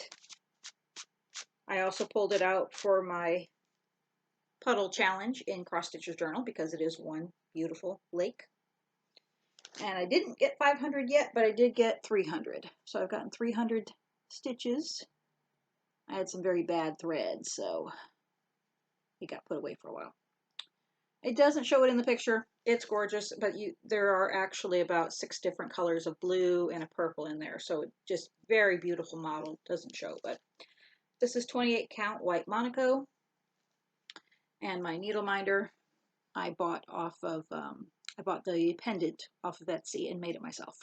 I also pulled it out for my Puddle Challenge in Cross Stitcher's Journal because it is one beautiful lake. And I didn't get 500 yet, but I did get 300. So I've gotten 300 stitches. I had some very bad threads, so it got put away for a while. It doesn't show it in the picture. It's gorgeous, but there are actually about 6 different colors of blue and a purple in there. So just very beautiful model. Doesn't show, but this is 28 count white Monaco. And my needle minder I bought off of, I bought the pendant off of Etsy and made it myself.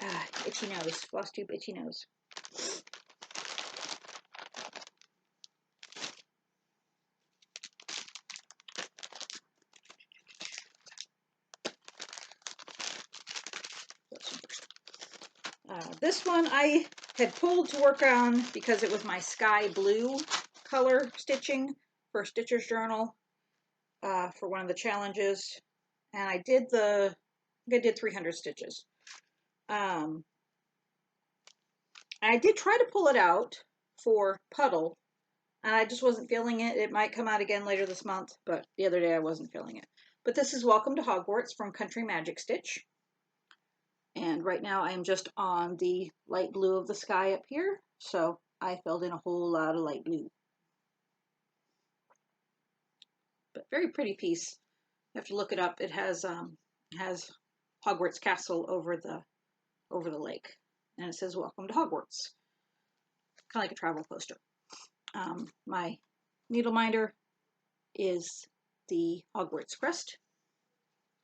Ah, itchy nose, Flosstube itchy nose. This one I had pulled to work on because it was my sky blue color stitching for Stitcher's Journal for one of the challenges, and I did 300 stitches. I did try to pull it out for Puddle, and I just wasn't feeling it. It might come out again later this month, but the other day I wasn't feeling it. But this is Welcome to Hogwarts from Country Magic Stitch. And right now I'm just on the light blue of the sky up here, so I filled in a whole lot of light blue. But very pretty piece. You have to look it up. It has Hogwarts Castle over the lake, and it says "Welcome to Hogwarts," kind of like a travel poster. My needle minder is the Hogwarts crest.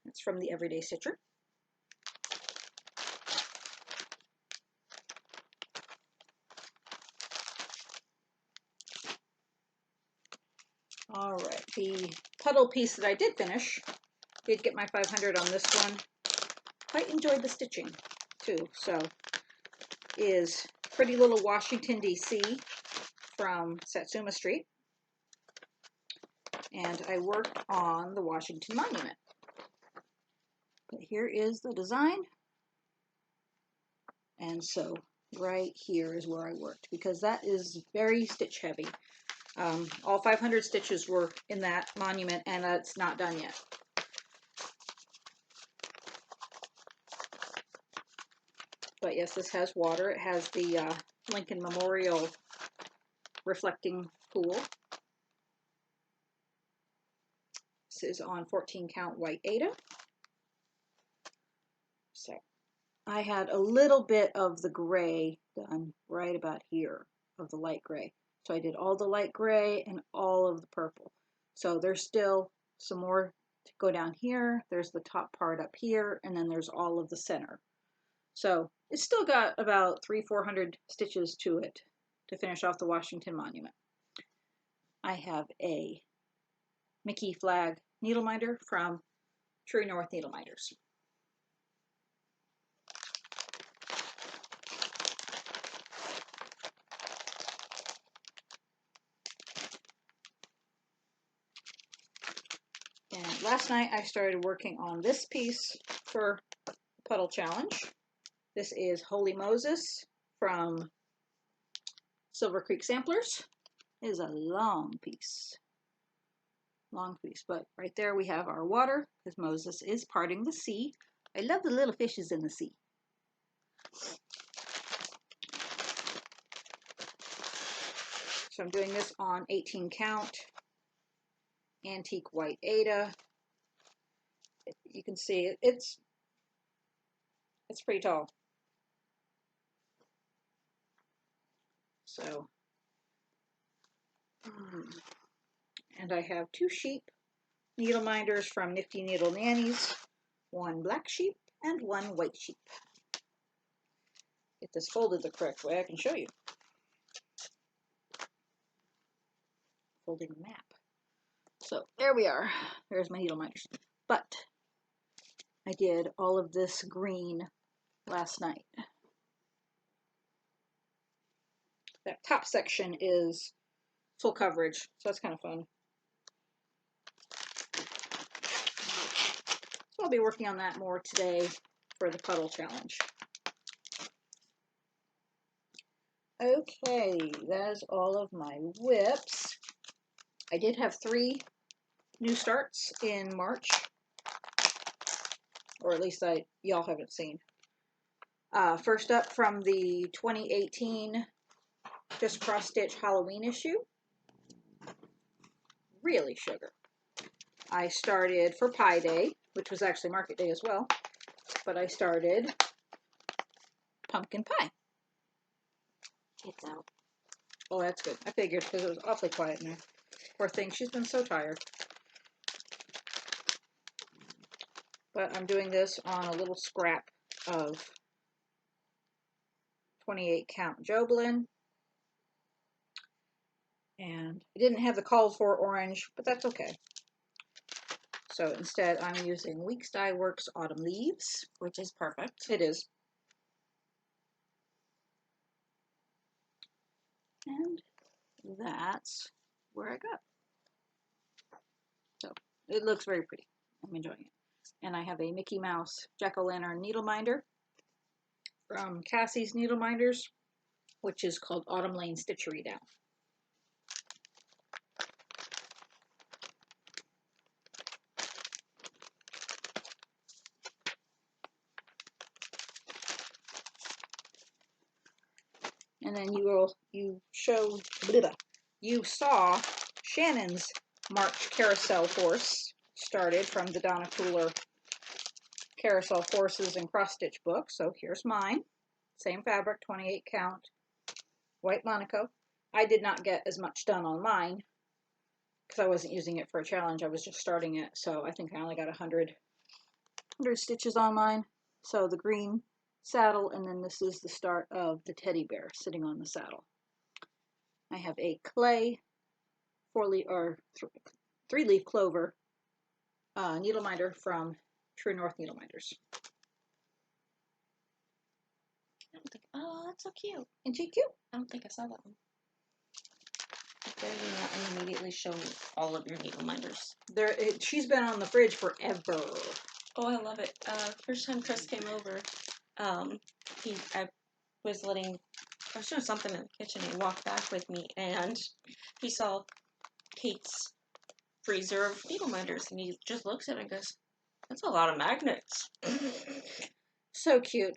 It's from the Everyday Stitcher. All right, the puddle piece that I did finish, did get my 500 on this one. Quite enjoyed the stitching too. So is Pretty Little Washington DC from Satsuma Street, and I worked on the Washington Monument. But here is the design, and so right here is where I worked because that is very stitch heavy. All 500 stitches were in that monument, and it's not done yet. But yes, this has water. It has the Lincoln Memorial reflecting pool. This is on 14 count white Aida. So I had a little bit of the gray done right about here, of the light gray. So I did all the light gray and all of the purple. So there's still some more to go down here. There's the top part up here, and then there's all of the center. So it's still got about 300-400 stitches to it to finish off the Washington Monument. I have a Mickey flag needle minder from True North Needle Minders. And last night I started working on this piece for Puddle Challenge. This is Holy Moses from Silver Creek Samplers. It is a long piece, but right there we have our water because Moses is parting the sea. I love the little fishes in the sea. So I'm doing this on 18 count antique white Aida. You can see it's pretty tall. So, and I have 2 sheep needle minders from Nifty Needle Nannies, 1 black sheep and 1 white sheep. Get this folded the correct way, I can show you. Folding map. So there we are. There's my needle minders. But I did all of this green last night. That top section is full coverage, so that's kind of fun. So I'll be working on that more today for the puddle challenge. Okay, that is all of my whips. I did have 3 new starts in March, or at least y'all haven't seen. First up from the 2018 Just Cross Stitch Halloween issue, really sugar. I started for Pie Day, which was actually Market Day as well, but I started Pumpkin Pie. It's out. Oh, that's good. I figured because it was awfully quiet in there. Poor thing, she's been so tired. But I'm doing this on a little scrap of 28 count Joblin. And I didn't have the called for orange, but that's okay. So instead I'm using Weeks Dye Works Autumn Leaves. Which is perfect. It is. And that's where I got. So it looks very pretty. I'm enjoying it. And I have a Mickey Mouse Jack-o'-lantern needle minder from Cassie's Needle Minders, which is called Autumn Lane Stitchery Down. And then you saw Shannon's March Carousel Horse started from the Donna Cooler Carousel Horses and Cross Stitch book. So here's mine. Same fabric, 28 count, white Monaco. I did not get as much done on mine because I wasn't using it for a challenge. I was just starting it. So I think I only got 100 stitches on mine. So the green saddle, and then this is the start of the teddy bear sitting on the saddle. I have a clay 3-leaf clover needle minder from True North Needle Minders. Oh, that's so cute. Isn't she cute? I don't think I saw that one. Very not immediately show me all of your needle minders. She's been on the fridge forever. Oh, I love it. First time Chris came over, I was doing something in the kitchen. He walked back with me, and he saw Kate's freezer of needle minders, and he just looks at it and goes, "That's a lot of magnets." So cute.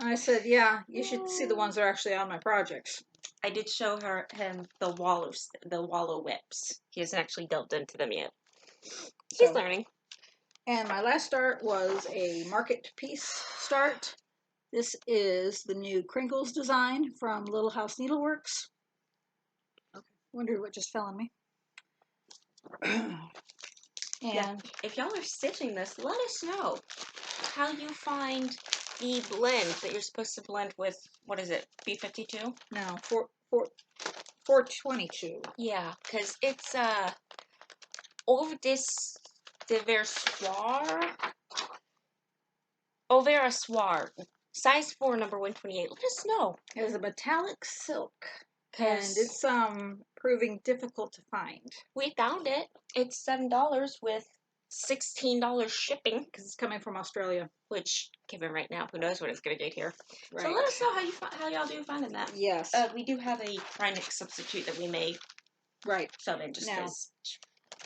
I said, yeah, you should see the ones that are actually on my projects. I did show him the wallow whips. He hasn't actually delved into them yet. He's learning. And my last start was a market piece start. This is the new Crinkles design from Little House Needleworks. Okay. Wondered what just fell on me. And if y'all are stitching this, let us know how you find the blend that you're supposed to blend with. What is it? B52? No, 422. Yeah, because it's Over this Soir, size 4, number 128. Let us know. It is a metallic silk, and it's proving difficult to find. We found it. It's $7 with $16 shipping because it's coming from Australia. Which, given right now, who knows what it's going to do here. Right. So let us know how y'all do finding that. Yes. We do have a Trinix substitute that we may. Right. So then just because.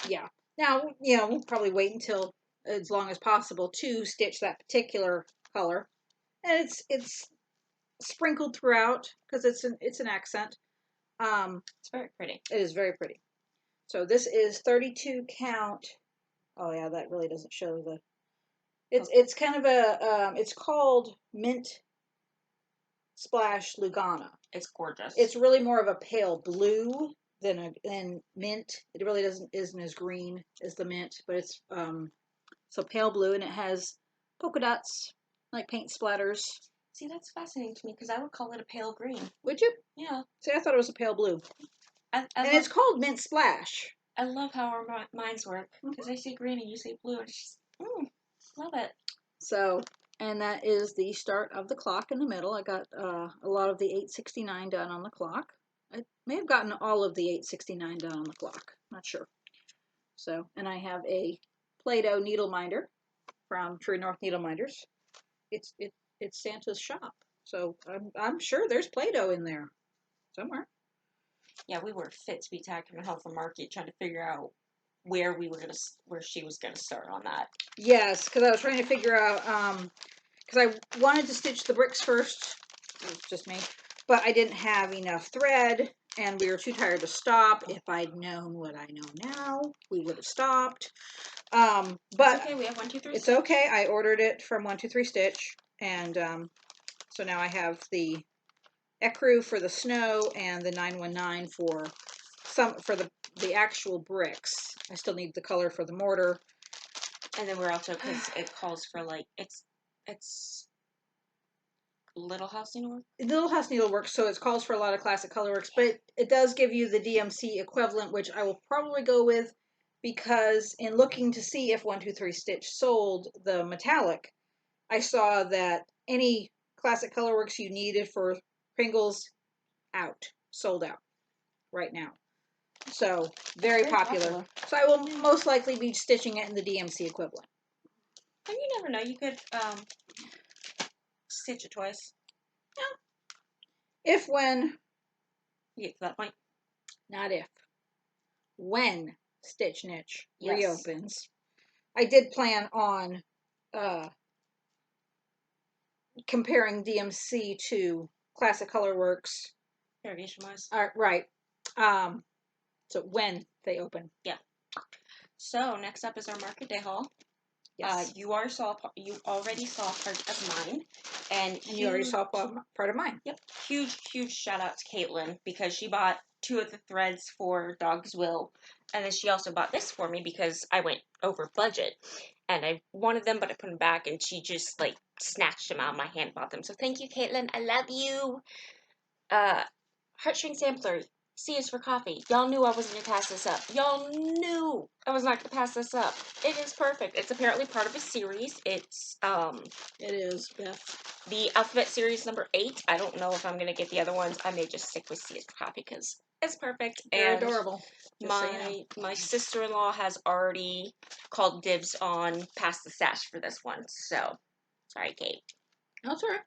Yeah. Now, we'll probably wait until as long as possible to stitch that particular color, and it's sprinkled throughout because it's an accent. It's very pretty. It is very pretty. So this is 32 count. Oh yeah, that really doesn't show the. It's kind of a it's called Mint Splash Lugana. It's gorgeous. It's really more of a pale blue than mint. It really isn't as green as the mint, but it's so pale blue, and it has polka dots like paint splatters. See, that's fascinating to me because I would call it a pale green. Would you? Yeah. See, I thought it was a pale blue. And it's called Mint Splash. I love how our minds work because I say green and you say blue, and it's just, love it. So, and that is the start of the clock in the middle. I got a lot of the 869 done on the clock. I may have gotten all of the 869 done on the clock. Not sure. So, and I have a Play-Doh needle minder from True North Needle Minders. It's Santa's shop, so I'm sure there's Play-Doh in there somewhere. Yeah, we were fit to be tagged coming home from market trying to figure out where she was gonna start on that. Yes, because I was trying to figure out because I wanted to stitch the bricks first. It was just me, but I didn't have enough thread, and we were too tired to stop. If I'd known what I know now, we would have stopped. But it's okay. We have 1, 2, 3. It's okay. I ordered it from 1, 2, 3 Stitch, and so now I have the ecru for the snow and the 919 for the actual bricks. I still need the color for the mortar. And then we're also, because it calls for like it's Little House Needlework. Little House Needlework, so it calls for a lot of classic colorworks, but it does give you the DMC equivalent, which I will probably go with because in looking to see if 1, 2, 3 Stitch sold the metallic, I saw that any classic colorworks you needed for Pringles sold out right now. So very popular. So I will most likely be stitching it in the DMC equivalent. And you never know, you could stitch it twice. Yeah. When you get to that point. Not if. When Stitch Niche reopens. I did plan on comparing DMC to Classic Colorworks. Variation wise. Right. So when they open. Yeah. So next up is our Market Day haul. Yes. You already saw part of mine, and you already saw part of mine. Yep. Huge shout out to Caitlin because she bought 2 of the threads for Dog's Will, and then she also bought this for me because I went over budget, and I wanted them, but I put them back, and she just like snatched them out of my hand and bought them. So thank you, Caitlin. I love you. Heartstring Sampler. C is for coffee. Y'all knew I wasn't going to pass this up. Y'all knew I was not going to pass this up. It is perfect. It's apparently part of a series. It's, It is, Beth. The alphabet series number 8. I don't know if I'm going to get the other ones. I may just stick with C is for coffee because it's perfect. They're adorable. My sister-in-law has already called dibs on Pass the Stash for this one. So, sorry, Kate. That's all right.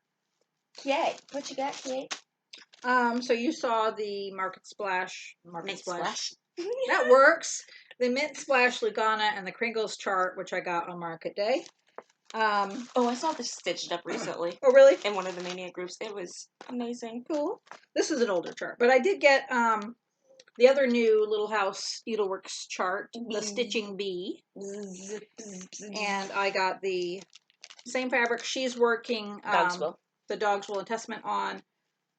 Yay. What you got, Kate? So you saw the Market Splash. That works. The Mint Splash Lugana and the Kringles chart, which I got on Market Day. I saw this stitched up recently. Oh, really? In one of the Mania groups. It was amazing. Cool. This is an older chart, but I did get the other new Little House Needleworks chart, the Stitching Bee. And I got the same fabric she's working the Dog's Wool and Testament on.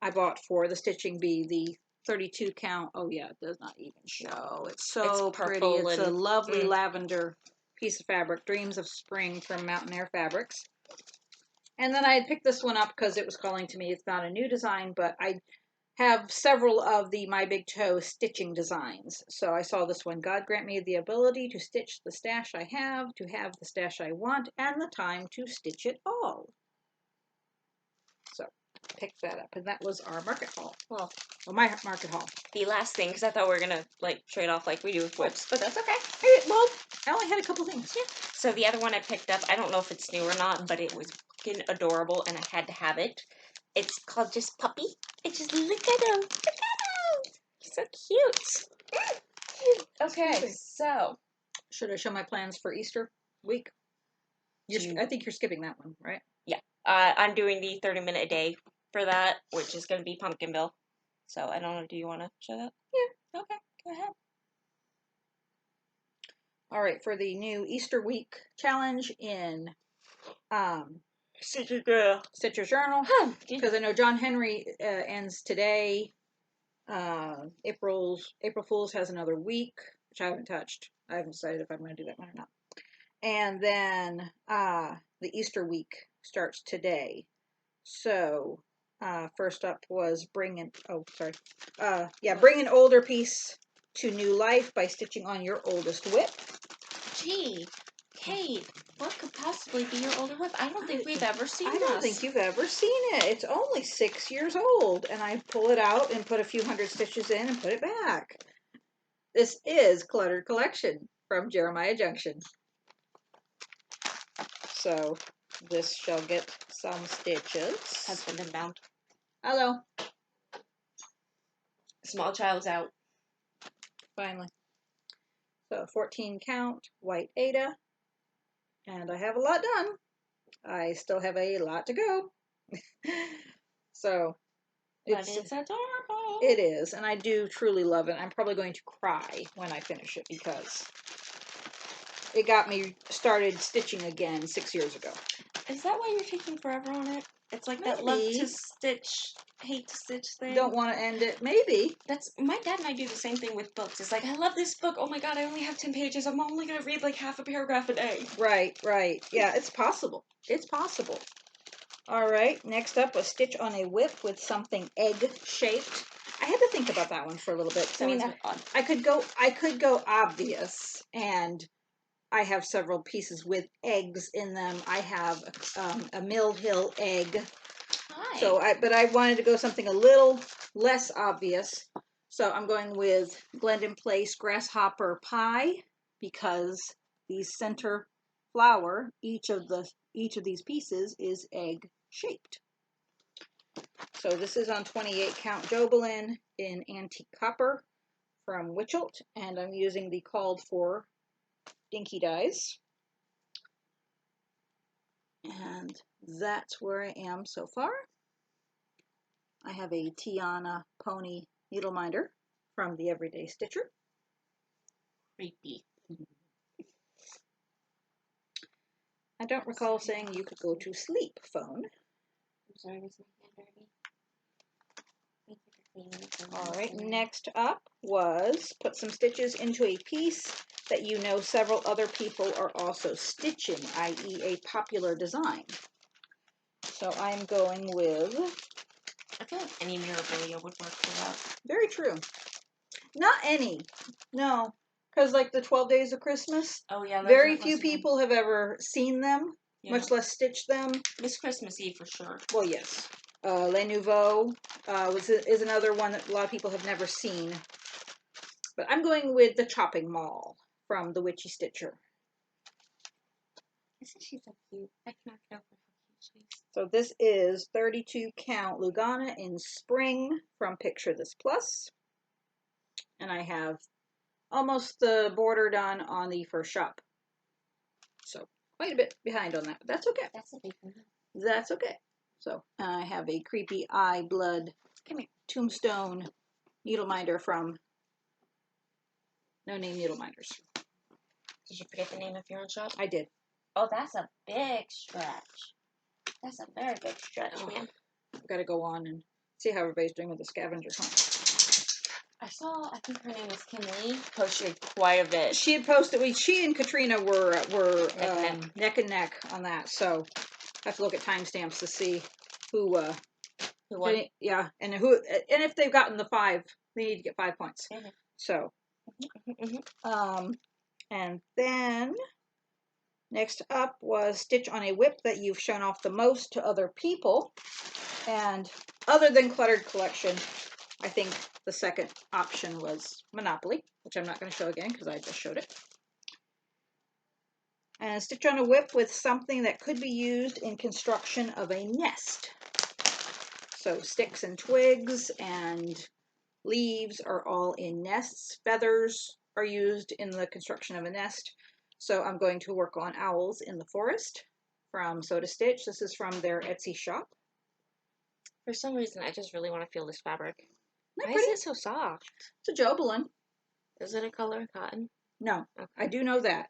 I bought for the Stitching Bee the 32 count. Oh yeah, it does not even show. It's so pretty. It's a lovely lavender piece of fabric. Dreams of Spring from Mountain Air Fabrics. And then I had picked this one up because it was calling to me. It's not a new design, but I have several of the My Big Toe stitching designs. So I saw this one. God grant me the ability to stitch the stash I have, to have the stash I want, and the time to stitch it all. So picked that up, and that was our market haul. Well, my market haul. The last thing, because I thought we were gonna like trade off like we do with whips, but that's okay. Well, I only had a couple things. Yeah. So the other one I picked up, I don't know if it's new or not, but it was fucking adorable, and I had to have it. It's called just Puppy. Just look at him. Look at him. So cute. Okay, so should I show my plans for Easter week? I think you're skipping that one, right? Yeah. I'm doing the 30-minute a day for that, which is going to be Pumpkinville. So I don't know. Do you want to show that? Yeah. Okay. Go ahead. All right. For the new Easter week challenge in Stitcher girl. Stitcher Journal. Because I know John Henry ends today. April Fool's has another week, which I haven't touched. I haven't decided if I'm going to do that one or not. And then the Easter week starts today. So first up was bring an older piece to new life by stitching on your oldest whip. Gee, Kate, what could possibly be your older whip? I don't think we've ever seen I don't this. think you've ever seen it. It's only 6 years old, and I pull it out and put a few hundred stitches in and put it back. This is Cluttered Collection from Jeremiah Junction. So this shall get some stitches. Husband inbound. Hello. Small child's out. Finally. So 14 count, white Ada. And I have a lot done. I still have a lot to go. So But it's adorable. It is, and I do truly love it. I'm probably going to cry when I finish it because it got me started stitching again 6 years ago. Is that why you're taking forever on it? It's like that love to stitch, hate to stitch thing. Don't want to end it. Maybe. That's my dad and I do the same thing with books. It's like, I love this book. Oh my god, I only have 10 pages. I'm only gonna read like half a paragraph a day. Right. Yeah, it's possible. It's possible. All right. Next up, a stitch on a whip with something egg shaped. I had to think about that one for a little bit. I mean, I could go obvious, and I have several pieces with eggs in them. I have a Mill Hill egg. Hi. So but I wanted to go something a little less obvious. So I'm going with Glendon Place Grasshopper Pie because the center flower, each of these pieces is egg shaped. So this is on 28 count Jobelin in antique copper from Witchelt, and I'm using the called for dinky dies. And that's where I am so far. I have a Tiana Pony needle minder from the Everyday Stitcher. Creepy. I don't recall saying you could go to sleep, phone. I'm sorry, was my hand dirty? All right, next up was put some stitches into a piece that you know several other people are also stitching, i.e. a popular design. So I'm going with... I feel like any Mirabilia would work for that. Very true. Not any. No. Because like the 12 Days of Christmas, oh yeah, very few people have ever seen them, much less stitched them. Miss Christmas Eve for sure. Well, yes. Le Nouveau is another one that a lot of people have never seen. But I'm going with the Chopping Mall from the Witchy Stitcher. Isn't she so cute? I cannot get over how cute she is. So this is 32 count Lugana in spring from Picture This Plus. And I have almost the border done on the first shop. So quite a bit behind on that, but that's okay. That's a big one. That's okay. So I have a Creepy Eye Blood Tombstone needle minder from No Name Needle Minders. Did you forget the name of your own shop? I did. Oh, that's a big stretch. That's a very big stretch, man. I've got to go on and see how everybody's doing with the scavenger hunt. I think her name was Kim Lee, posted quite a bit. She had posted, she and Katrina were neck and neck on that, so I have to look at timestamps to see who won. Yeah, and if they've gotten the 5, they need to get 5 points. Mm-hmm. So, and then next up was stitch on a whip that you've shown off the most to other people, and other than Cluttered Collection, I think the second option was Monopoly, which I'm not going to show again because I just showed it. And stitch on a whip with something that could be used in construction of a nest. So sticks and twigs and leaves are all in nests. Feathers are used in the construction of a nest. So I'm going to work on Owls in the Forest from Soda Stitch. This is from their Etsy shop. For some reason, I just really want to feel this fabric. Why is it so soft? It's a Jobelin. Is it a color cotton? No, okay. I do know that.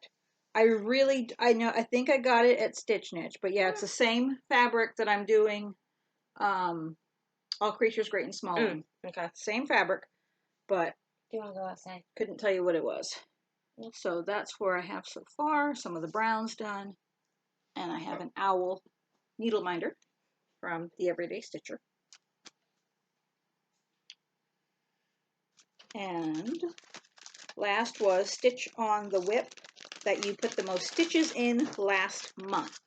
I think I got it at Stitch Niche, but yeah, it's the same fabric that I'm doing All Creatures Great and Small in. Okay. Same fabric, but Do you want to go outside? couldn't tell you what it was. So that's where I have so far. Some of the browns done. And I have an owl needle minder from the Everyday Stitcher. And last was Stitch on the Whip, that you put the most stitches in last month.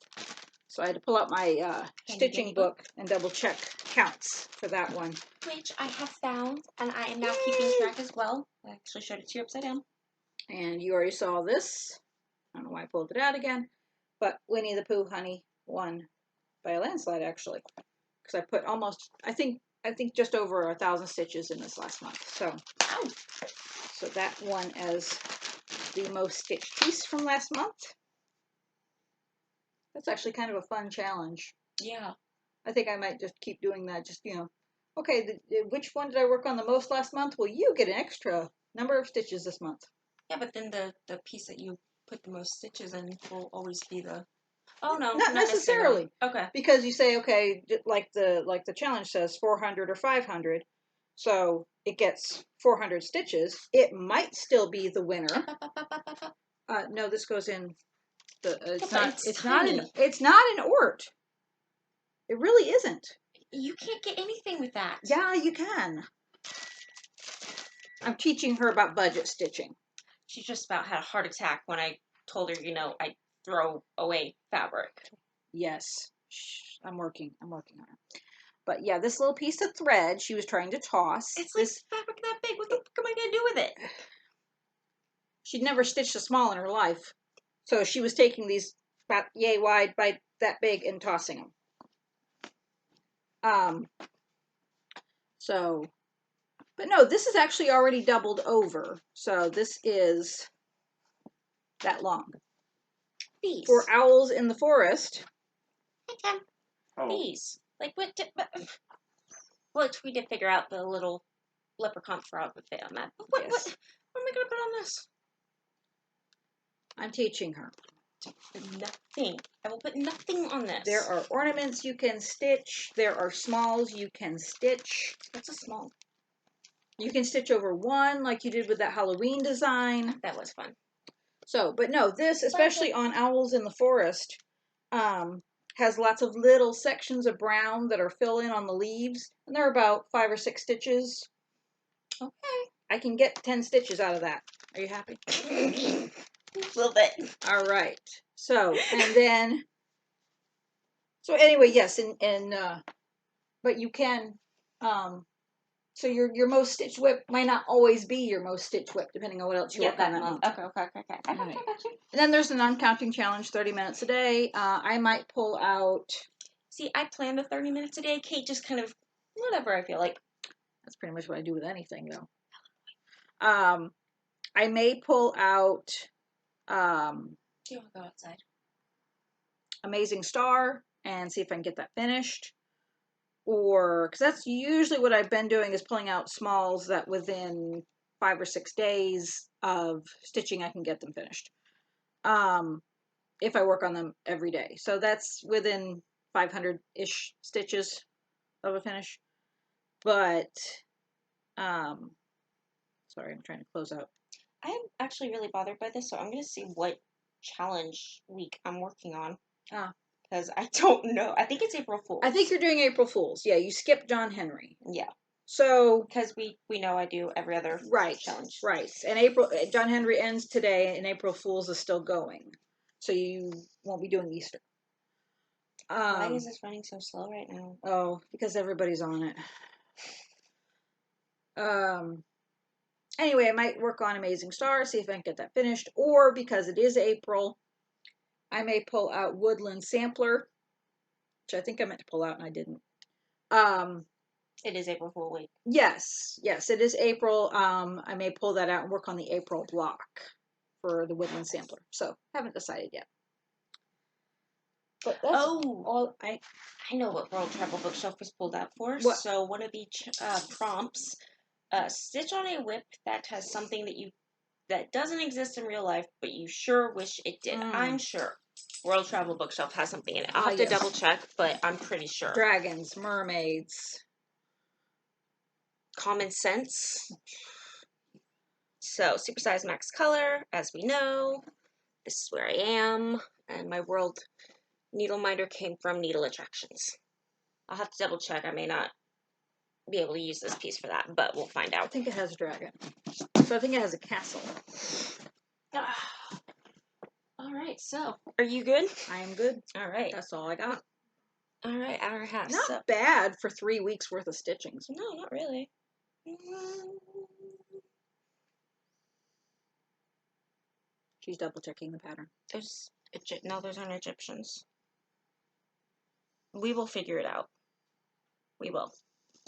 So I had to pull out my stitching book and double check counts for that one. Which I have found, and I am now keeping track as well. I actually showed it to you upside down. And you already saw this. I don't know why I pulled it out again. But Winnie the Pooh Honey won by a landslide, actually. Because I put almost, I think just over 1,000 stitches in this last month. So, so that won as the most stitched piece from last month. That's actually kind of a fun challenge. Yeah. I think I might just keep doing that. Just, okay, which one did I work on the most last month? Well, you get an extra number of stitches this month. Yeah, but then the piece that you put the most stitches in will always be the... Oh, no. Not necessarily. Okay. Because you say, okay, like the challenge says 400 or 500. So it gets 400 stitches. It might still be the winner. No, this goes in the it's not an ort. It really isn't. You can't get anything with that. Yeah, you can. I'm teaching her about budget stitching. She just about had a heart attack when I told her, I throw away fabric. Yes. I'm working on it. But yeah, this little piece of thread she was trying to toss. It's like fabric that big. What the fuck am I going to do with it? She'd never stitched a small in her life. So she was taking these about yay wide, by that big, and tossing them. But no, this is actually already doubled over. So this is that long. These. For Owls in the Forest. Hey, Tim. These. Like, what? Well, we did figure out the little leprechaun frog would fit on that. What am I going to put on this? I'm teaching her. Nothing. I will put nothing on this. There are ornaments you can stitch. There are smalls you can stitch. What's a small? You can stitch over one like you did with that Halloween design. That was fun. So, but no, this, especially on Owls in the Forest, has lots of little sections of brown that are fill in on the leaves. And they're about 5 or 6 stitches. Okay. I can get 10 stitches out of that. Are you happy? A little bit. All right. So, and then, so anyway, yes, but you can, so your most stitched whip might not always be your most stitched whip, depending on what else you work on that month. Okay. I got you. And then there's the non-counting challenge, 30 minutes a day. I might pull out. See, I plan the 30 minutes a day. Kate just kind of, whatever I feel like. That's pretty much what I do with anything, though. I may pull out. Do you want to go outside? Amazing Star and see if I can get that finished. Or, because that's usually what I've been doing, is pulling out smalls that within 5 or 6 days of stitching, I can get them finished. If I work on them every day. So that's within 500-ish stitches of a finish. But, sorry, I'm trying to close out. I am actually really bothered by this, so I'm going to see what challenge week I'm working on. Because I don't know. I think it's April Fool's. I think you're doing April Fool's. Yeah, you skipped John Henry. Yeah. So, because we know I do every other challenge. Right. And John Henry ends today, and April Fool's is still going. So you won't be doing Easter. Why is this running so slow right now? Oh, because everybody's on it. Anyway, I might work on Amazing Star, see if I can get that finished. Or, because it is April, I may pull out Woodland Sampler, which I think I meant to pull out and I didn't. It is April Fool week. Yes, it is April. I may pull that out and work on the April block for the Woodland Sampler. So, haven't decided yet. But that's all I know what World Travel Bookshelf was pulled out for. What? So one of the prompts, stitch on a whip that has something that you that doesn't exist in real life, but you sure wish it did. I'm sure. World Travel Bookshelf has something in it. I'll have to double check, but I'm pretty sure. Dragons, mermaids. Common Sense. So, Supersize Max Color, as we know. This is where I am. And my World Needle Minder came from Needle Attractions. I'll have to double check. I may not be able to use this piece for that, but we'll find out. I think it has a dragon. So I think it has a castle. All right, so are you good? I am good. All right. That's all I got. All right, hour and a half. Not bad for 3 weeks worth of stitchings. No, not really. She's double checking the pattern. Those aren't Egyptians. We will figure it out. We will.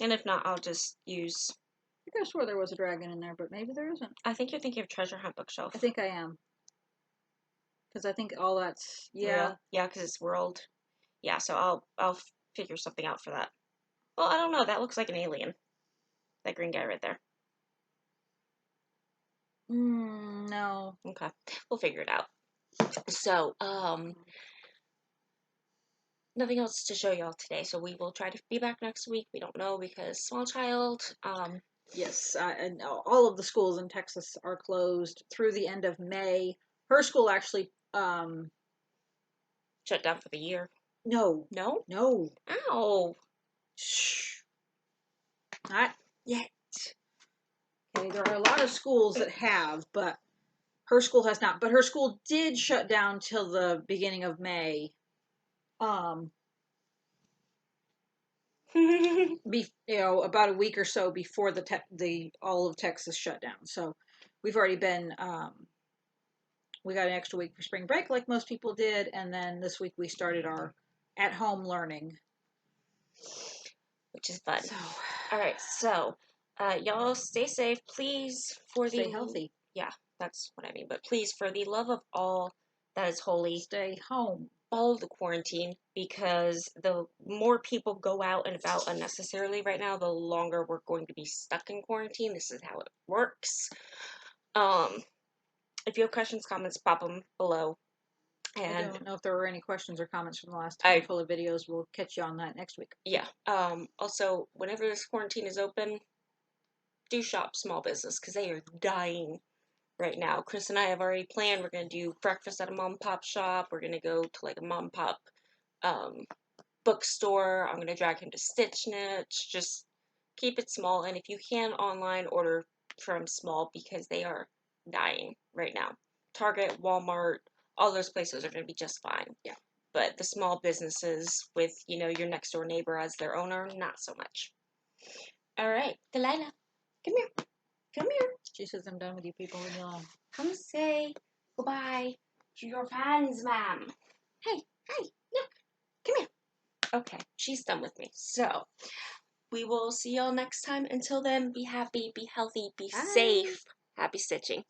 And if not, I'll just use... I could have swore there was a dragon in there, but maybe there isn't. I think you're thinking of Treasure Hunt Bookshelf. I think I am. Because I think all that's... Yeah. Real? Yeah, because it's world. Yeah, so I'll figure something out for that. Well, I don't know. That looks like an alien. That green guy right there. No. Okay. We'll figure it out. So, nothing else to show y'all today. So we will try to be back next week. We don't know because small child. Yes, and all of the schools in Texas are closed through the end of May. Her school actually Shut down for the year. No. No? No. Ow. Shh. Not yet. Okay, there are a lot of schools that have, but her school has not. But her school did shut down till the beginning of May. About a week or so before the all of Texas shut down. So we've already been we got an extra week for spring break like most people did, and then this week we started our at-home learning, which is fun. So, all right, so y'all stay safe, please. Stay healthy. Yeah, that's what I mean. But please, for the love of all that is holy, stay home. Follow the quarantine, because the more people go out and about unnecessarily right now, the longer we're going to be stuck in quarantine. This is how it works. If you have questions, comments, pop them below. And I don't know if there were any questions or comments from the last handful of videos. We'll catch you on that next week. Yeah. Also, whenever this quarantine is open, do shop small business, because they are dying right now. Chris and I have already planned. We're going to do breakfast at a mom and pop shop. We're going to go to like a mom and pop bookstore. I'm going to drag him to Stitch Niche. Just keep it small. And if you can online, order from small, because they are dying right now. Target, Walmart, all those places are going to be just fine. Yeah. But the small businesses with, your next door neighbor as their owner, not so much. All right. Delilah, come here. Come here. She says I'm done with you people. Leave me alone. Come say goodbye to your fans, ma'am. Hey, look. Come here. Okay, she's done with me. So, we will see y'all next time. Until then, be happy, be healthy, be safe. Happy stitching.